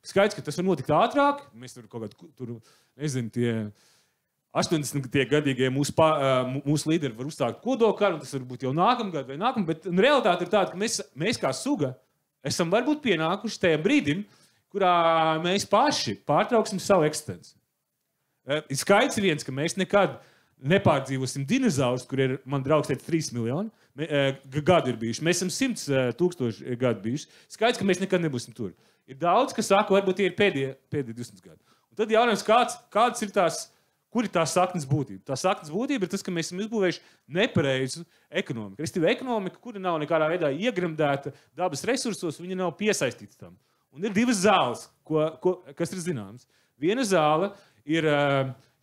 Speaker 4: Skaidrs, ka tas var notikt ātrāk, mēs tur kaut kādā, nezinu, tie 80. gadīgie mūsu līderi var uzstākt kodolkaru, un tas var būt jau nākamgad vai nākamgad, bet realitāte ir tāda, ka mēs kā suga esam varbūt pienākuši tajam brīdim, kurā mēs paši pārtrauksim savu eksistenci. Skaidrs ir viens, ka mēs nekad nepārdzīvosim dinozaurus, kur ir, man draugs teica, 3 miljoni gadu ir bijuši. Mēs esam 100,000 gadu bijuši. Skaidrs, ka mēs nekad nebūsim tur. Ir daudz, kas saka, varbūt tie ir pēdējie 20 gadi. Un tad jautājums, kāds ir kur ir tā saknes būtība? Tā saknes būtība ir tas, ka mēs esam izbūvējuši nepareizu ekonomiku. Restīvi ekonomika, kura nav nekādā veidā iegremdēta dabas resursos, viņa nav piesaistīta tam. Un ir divas zāles, kas ir zināmas. Viena zāle ir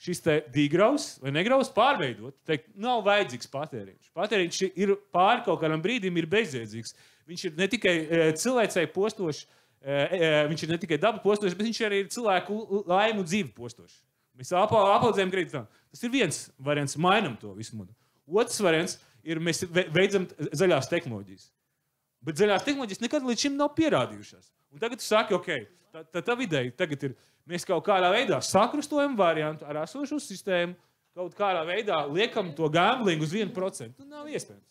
Speaker 4: šis dīgraus vai negraus pārveidot. Teikt, nav vajadzīgs patēriņš. Patēriņš ir pāri kaut kādam brīdim ir bezjēdzīgs. Viņš ir ne tikai cilvēcei postošs, viņš ir ne tikai dabu postošs, bet viņš arī ir cilvēku laimu dzīvi postošs. Mēs apaudzējam kredītām. Tas ir viens variants, mainam to visu modeli. Otrs variants ir, mēs veicam zaļās tehnoloģijas. Bet zaļās tehnoloģijas nekad līdz šim nav pierādījušās. Un tagad tu saki, tā ideja tagad ir, mēs kaut kādā veidā sakrustojam variantu ar esošo sistēmu, kaut kādā veidā liekam to gamblingu uz 1%. Nav iespējams.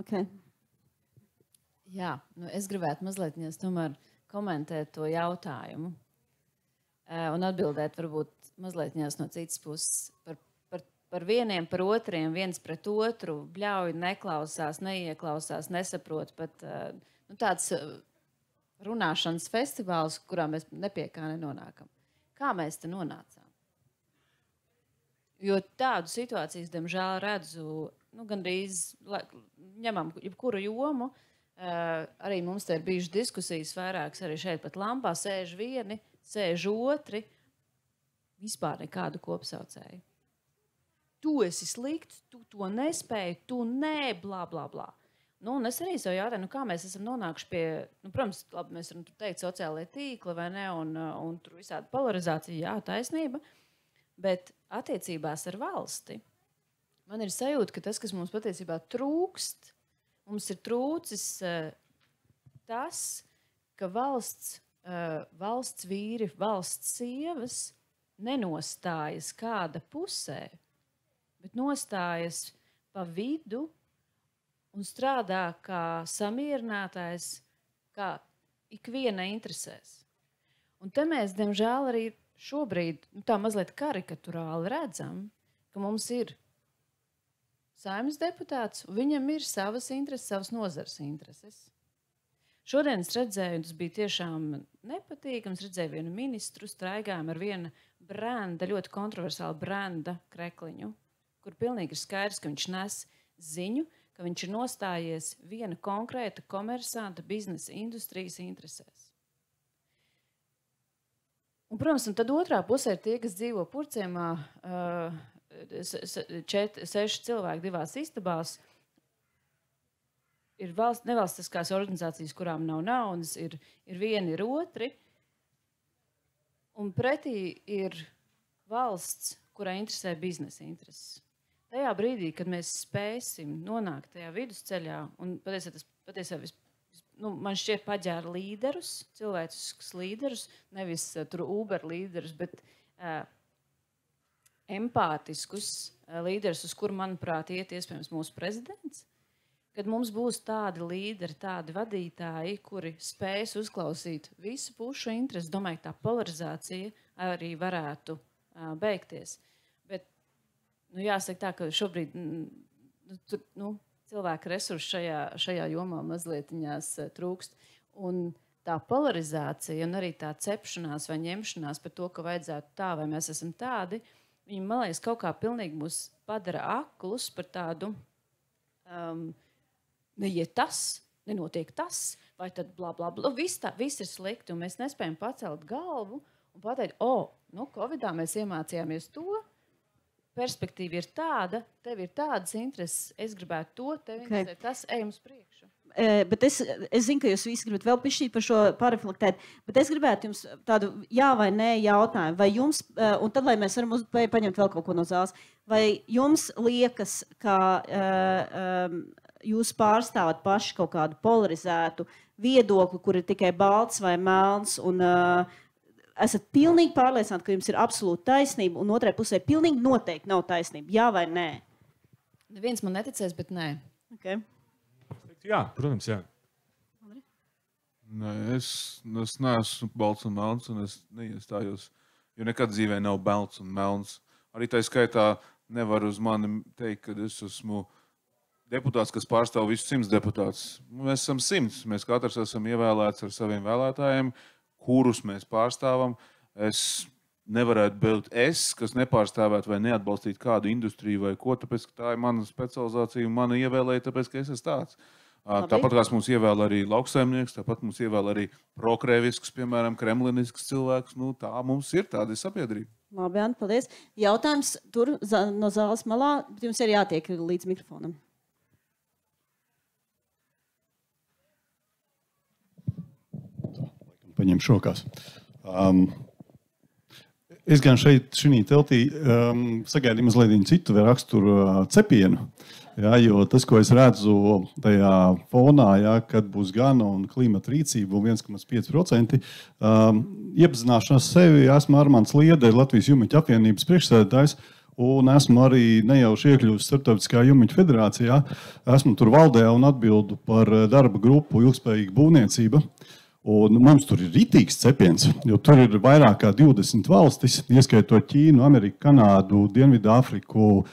Speaker 1: Okay.
Speaker 2: Jā, es gribētu mazliet tomēr komentēt to jautājumu. Un atbildēt varbūt mazliet no citas puses par vieniem, par otriem, viens pret otru, bļauj, neklausās, neieklausās, nesaprot, pat tāds runāšanas festivāls, kurā mēs nepie kā nenonākam. Kā mēs te nonācām? Jo tādu situācijas, diemžēl, redzu, gandrīz ņemam jebkuru jomu, arī mums te ir bijušas diskusijas vairākas, arī šeit pat lampā sēž vieni, sēž otri, vispār nekādu kopsaucēju. Tu esi slikts, tu to nespēji, tu nē, blā, blā, blā. Nu, un es arī sev jautāju, kā mēs esam nonākuši pie, protams, labi, mēs varam teikt sociālajie tīkli, vai ne, un tur visādi polarizācija, jā, taisnība, bet attiecībās ar valsti man ir sajūta, ka tas, kas mums patiesībā trūkst, mums ir trūcis tas, ka valsts vīri, valsts sievas nenostājas kāda pusē, bet nostājas pa vidu un strādā kā samierinātājs, kā ikviena interesēs. Un te mēs, diemžēl, arī šobrīd tā mazliet karikaturāli redzam, ka mums ir Saeimas deputāts, un viņam ir savas intereses, savas nozares intereses. Šodien es redzēju, un tas bija tiešām nepatīkams, redzēju vienu ministru, straigājām ar viena brenda, ļoti kontroversāla brenda krekliņu, kur pilnīgi ir skaidrs, ka viņš nes ziņu, ka viņš ir nostājies viena konkrēta komersanta biznesa industrijas interesēs. Un, protams, un tad otrā pusē ir tie, kas dzīvo Purciemā, 6 cilvēki 2 istabās, ir nevalstiskās organizācijas, kurām nav naudas, ir vieni, ir otri, un pretī ir valsts, kurai interesē biznesa intereses. Tajā brīdī, kad mēs spēsim nonākt tajā vidusceļā, un patiesībā man šķiet paģēra līderus, cilvēciskus līderus, nevis tur Uber līderus, bet empātiskus līderus, uz kuru, manuprāt, iet iespējams mūsu prezidents, kad mums būs tādi līderi, tādi vadītāji, kuri spēs uzklausīt visu pušu interesi. Domāju, ka tā polarizācija arī varētu beigties. Bet, jāsaka tā, ka šobrīd cilvēku resursu šajā jomā mazlietiņās trūkst. Un tā polarizācija un arī tā cepšanās vai ņemšanās par to, ka vajadzētu tā vai mēs esam tādi, viņi, man liekas, kaut kā pilnīgi mūs padara aklus par tādu, neiet tas, nenotiek tas, vai tad blā, blā, blā. Viss ir slikti, un mēs nespējam pacelt galvu un pateikt, Covidā mēs iemācījāmies to, perspektīva ir tāda, tev ir tādas intereses, es gribētu to, tev interesē tas, ejam uz priekšu.
Speaker 1: Bet es zinu, ka jūs visi gribat vēl pišķīt par šo pareflektēt, bet es gribētu jums tādu jā vai nē jautājumu. Vai jums, un tad, lai mēs varam paņemt vēl kaut ko no zāles, vai jums liekas, ka jūs pārstāvat paši kaut kādu polarizētu viedokli, kur ir tikai balts vai melns, un esat pilnīgi pārliecināti, ka jums ir absolūta taisnība, un otrai pusē pilnīgi noteikti nav taisnība? Jā vai nē?
Speaker 2: Neviens man neticēs, bet nē.
Speaker 1: Okay.
Speaker 4: Jā, protams, jā.
Speaker 3: Nē, es neesmu balts un melns, un es neiestājos, jo nekad dzīvē nav balts un melns. Arī tā skaitā nevar uz mani teikt, ka es esmu deputāts, kas pārstāv visus 100 deputātus. Mēs esam 100, mēs katrs esam ievēlēts ar saviem vēlētājiem, kurus mēs pārstāvam. Es nevarētu būt kas nepārstāvētu vai neatbalstītu kādu industriju vai ko, tāpēc, ka tā ir mana specializācija un mana ievēlēja, tāpēc, ka es esmu tāds. Tāpat kā mums ievēl arī lauksaimnieks, tāpat mums ievēl arī prokrēvisks, piemēram, kremlinisks cilvēks. Tā mums ir tāda sabiedrība.
Speaker 1: Labi, Anta, paldies. Jautājums tur no zāles malā, bet jums ir jātiek līdz mikrofonam.
Speaker 6: Paņem šokās. Es gan šī teltī sagaidīju mazliet citu raksturu cepienu. Jā, jo tas, ko es redzu tajā fonā, jā, kad būs gana un klimata rīcība un 1,5%, iepazināšanās sevi, esmu Armands Liede, Latvijas jumiķu apvienības priekšsēdētājs, un esmu arī nejauši iekļuvis Starptautiskā jumiķu federācijā. Esmu tur valdē un atbildu par darba grupu ilgspējīga būvniecība. Un mums tur ir ritīgs cepiens, jo tur ir vairāk kā 20 valstis, ieskaitot Ķīnu, Ameriku, Kanādu, Dienvidāfriku,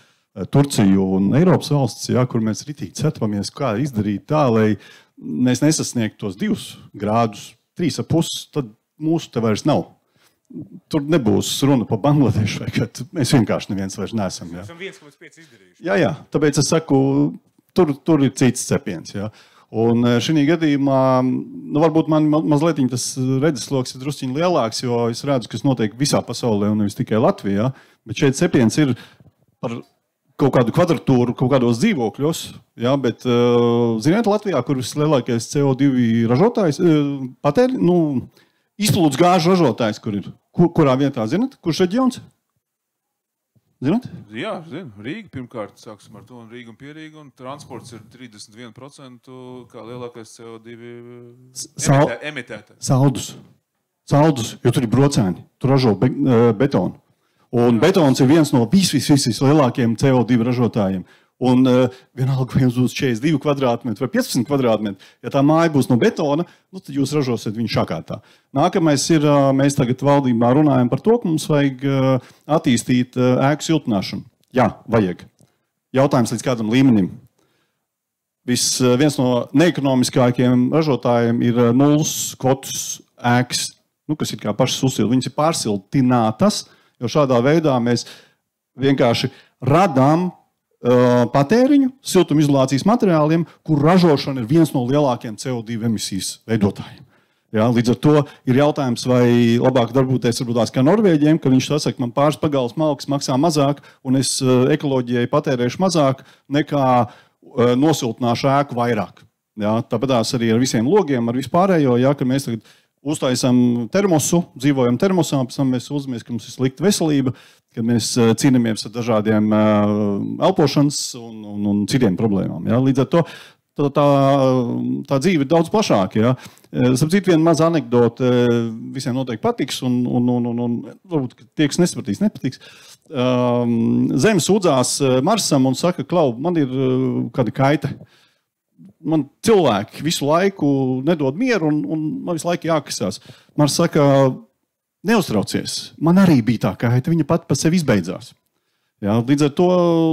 Speaker 6: Turciju un Eiropas valsts, jā, kur mēs ritīgi cepamies, kā izdarīt tā, lai mēs nesasniegtu tos 2 grādus, 3,5, tad mūsu te vairs nav. Tur nebūs runa par Bangladešu, vai kad mēs vienkārši neviens vairs neesam. Jā.
Speaker 4: Esam 1,5 izdarījuši.
Speaker 6: Jā, tāpēc es saku, tur ir cits cepiens, jā. Un šī gadījumā, varbūt man mazliet tas redzesloks ir drusciņi lielāks, jo es redzu, kas notiek visā pasaulē un nevis tikai Latvijā, bet šeit cepiens ir par kaut kādu kvadratūru, kaut kādos dzīvokļos. Jā, bet, ziniet, Latvijā, kur vislielākais CO2 ražotājs, izplūdes gāžu ražotājs, kur ir? Kurā vietā, zinat? Kurš reģions? Zinat?
Speaker 3: Jā, zinu. Rīga pirmkārt, sāksim ar to, un Rīga un Pierīga, un transports ir 31% kā lielākais CO2 emitētājs.
Speaker 6: Saldus, jo tur ir brocēni, tur ražo betonu. Un betons ir viens no vislielākajiem CO2 ražotājiem. Un vienalga, vai jums būs 42 kvadrātmetri vai 15 kvadrātmetri, ja tā māja būs no betona, tad jūs ražosiet viņu šakārtā. Nākamais ir, mēs tagad valdībā runājam par to, ka mums vajag attīstīt ēku siltināšanu. Jā, vajag. Jautājums līdz kādam līmenim. Viens no neekonomiskākajiem ražotājiem ir nulles kvotas ēkas, kas ir kā pašas uzsildi. Viņas ir pārsiltinātas, jo šādā veidā mēs vienkārši radām patēriņu siltumizolācijas materiāliem, kur ražošana ir viens no lielākajiem CO2 emisijas veidotājiem. Jā, līdz ar to ir jautājums, vai labāk darboties varbūt kā Norvēģiem, ka viņš sasaka, man pāris pagals malks maksā mazāk, un es ekoloģijai patērēšu mazāk, nekā nosiltināšu ēku vairāk. Jā, tāpatās arī ar visiem logiem, ar vispārējo, jā, ka mēs tagad uztaisam termosu, dzīvojam termosā, pēc tam mēs uzmies, ka mums ir slikta veselība, kad mēs cīnāmies ar dažādiem elpošanas un citiem problēmām. Ja? Līdz ar to tā dzīve ir daudz plašāka. Ja? Sapratu, viena maza anekdote visiem noteikti patiks, un varbūt tie, kas nepatiks. Zeme sūdzās Marsam un saka, Klau, man ir kāda kaita. Man cilvēki visu laiku nedod mieru, un man visu laiku jākasās. Mars saka, neuztraucies, man arī bija tā kaita, viņa pat pa sevi izbeidzās. Jā, līdz ar to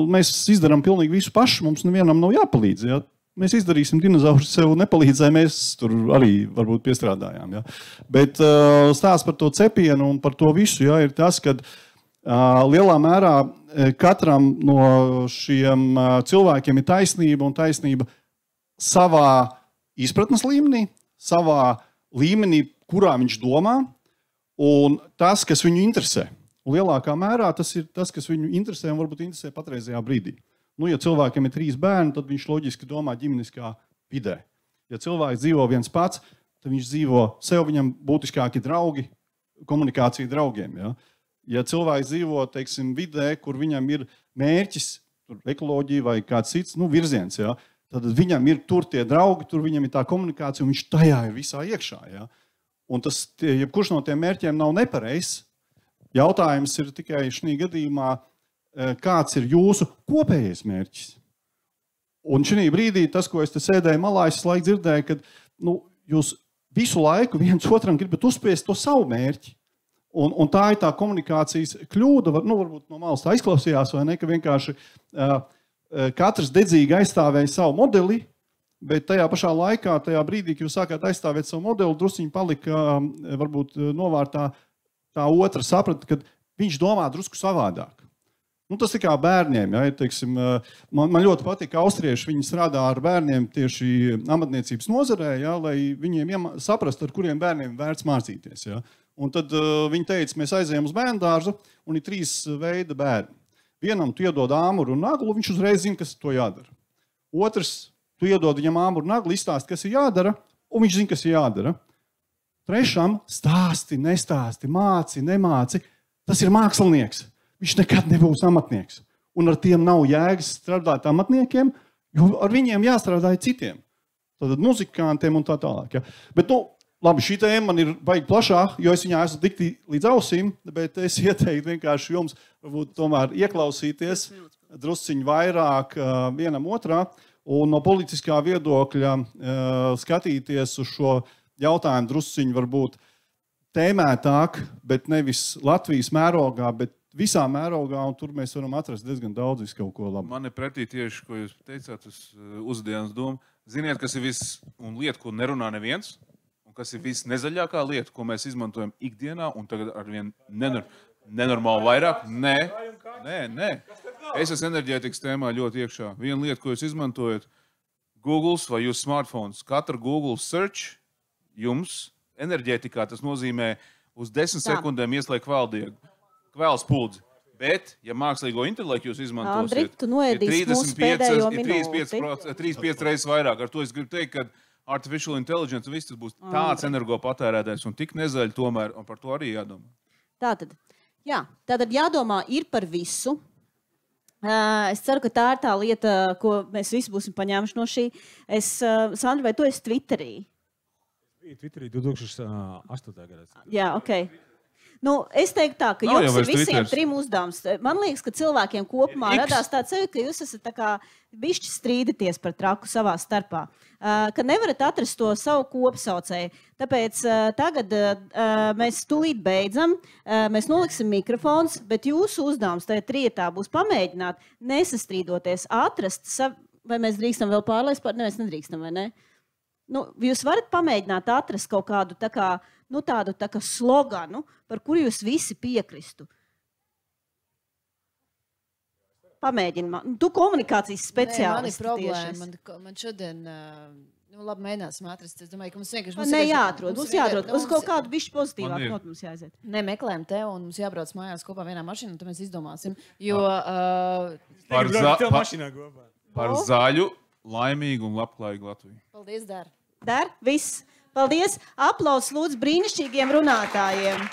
Speaker 6: mēs izdarām pilnīgi visu paši, mums nevienam nav jāpalīdz. Jā. Mēs izdarīsim, dinozauri sev nepalīdzēja, mēs tur arī varbūt piestrādājām. Jā. Bet stāsts par to cepienu un par to visu jā, ir tas, ka lielā mērā katram no šiem cilvēkiem ir taisnība un taisnība savā izpratnes līmenī, savā līmenī, kurā viņš domā, un tas, kas viņu interesē. Un lielākā mērā tas ir tas, kas viņu interesē un varbūt interesē patreizajā brīdī. Ja cilvēkiem ir 3 bērni, tad viņš loģiski domā ģimeniskā vidē. Ja cilvēks dzīvo viens pats, tad viņš dzīvo sev, viņam būtiskāki draugi, komunikācija draugiem. Ja cilvēks dzīvo, teiksim, vidē, kur viņam ir mērķis, ekoloģija vai kāds cits virziens, tad viņam ir tur tie draugi, tur viņam ir tā komunikācija, un viņš tajā ir visā iekšā. Ja? Un tas, jebkurš no tiem mērķiem nav nepareizs. Jautājums ir tikai šī gadījumā, kāds ir jūsu kopējais mērķis. Un šī brīdī tas, ko es te sēdēju malā, es laiku dzirdēju, ka jūs visu laiku viens otram gribat uzspiest to savu mērķi. Un tā ir tā komunikācijas kļūda, varbūt no malas tā izklausījās, vai ne, ka vienkārši katrs dedzīgi aizstāvēja savu modeli, bet tajā pašā laikā, tajā brīdī, kad jūs sākāt aizstāvēt savu modeli, drusciņi palika varbūt novārtā tā otra saprata, ka viņš domā drusku savādāk. Tas ir kā bērniem. Ja, teiksim, man ļoti patīk austrieši, viņi strādā ar bērniem tieši amatniecības nozarē, ja, lai viņiem saprast, ar kuriem bērniem vērts mācīties. Ja. Un tad viņi teica, mēs aizējām uz bērndārzu un ir 3 veida bērni. Vienam tu iedod āmuru un naglu, viņš uzreiz zina, kas to jādara. Otrs, tu iedod viņam āmuru un naglu, izstāsti, kas ir jādara, un viņš zina, kas ir jādara. Trešam, stāsti, nestāsti, māci, nemāci. Tas ir mākslinieks. Viņš nekad nebūs amatnieks. Un ar tiem nav jēgas strādāt amatniekiem, jo ar viņiem jāstrādā citiem. Tātad muzikantiem un tā tālāk. Ja. Bet, labi, šī tēma man ir baigi plašāk, jo es viņā esmu dikti līdz ausīm, bet es ieteiktu vienkārši jums varbūt tomēr ieklausīties drusciņu vairāk vienam otrā un no politiskā viedokļa skatīties uz šo jautājumu drusciņu varbūt tēmētāk, bet nevis Latvijas mērogā, bet visā mērogā, un tur mēs varam atrast diezgan daudz visu kaut ko labu.
Speaker 3: Man ir pretī tieši, ko jūs teicāt, uz uzdienas domu. Ziniet, kas ir viss un lieta, ko nerunā neviens? Kas ir viss nezaļākā lieta, ko mēs izmantojam ikdienā, un tagad arvien nenormāli vairāk? Nē. Es esmu enerģētikas tēmā ļoti iekšā. Viena lieta, ko jūs izmantojat, Google vai jūsu smartphones, katra Google search jums enerģētikā tas nozīmē uz 10 sekundēm ieslēgt kvēlspuldi. Bet, ja mākslīgo intelektu jūs izmantosiet,
Speaker 1: Andri, tu noēdīsi mūsu pēdējo minūti.
Speaker 3: 35 reizes vairāk. Ar to es gribu teikt, ka artificial intelligence viss tas būs tāds energopatērētājs un tik nezaļi tomēr, un par to arī jādomā.
Speaker 1: Tātad jādomā ir par visu. Es ceru, ka tā ir tā lieta, ko mēs visi būsim paņēmuši no šī. Sandra, vai tu esi Twitterī?
Speaker 4: Twitterī 2008. gadā.
Speaker 1: Jā, ok. Es teiktu tā, ka jums ir visiem trim uzdevums. Man liekas, ka cilvēkiem kopumā radās tāds sajūta, ka jūs esat tā kā bišķi strīdaties par traku savā starpā. Ka nevarat atrast to savu kopsaucēju. Tāpēc tagad mēs tūlīt beidzam, mēs noliksim mikrofons, bet jūsu uzdevums tajā trietā būs pamēģināt, nesastrīdoties, atrast, vai mēs drīkstam vēl pārlaist par, mēs nedrīkstam, vai ne? Jūs varat pamēģināt atrast kaut kādu tādu sloganu, par kuru jūs visi piekristu. Pamēģini man. Tu komunikācijas speciālists.
Speaker 2: Man ir problēma. Man šodien, labi, mēģināsim atrast. Es domāju, ka mums vienkārši...
Speaker 1: Jāatrod. Mums jāatrod. Uz kaut kādu bišķi pozitīvāku notu mums jāaiziet.
Speaker 2: Meklējam te un mums jābrauc mājās kopā vienā mašīnā, un tad mēs izdomāsim. Jo...
Speaker 3: Par zaļu, laimīgu un labklājīgu Latviju.
Speaker 2: Paldies, Dar.
Speaker 1: Dar, viss. Paldies. Aplausus lūdzu brīnišķīgiem runātājiem.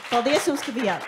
Speaker 1: Paldies jums, ka bijāt.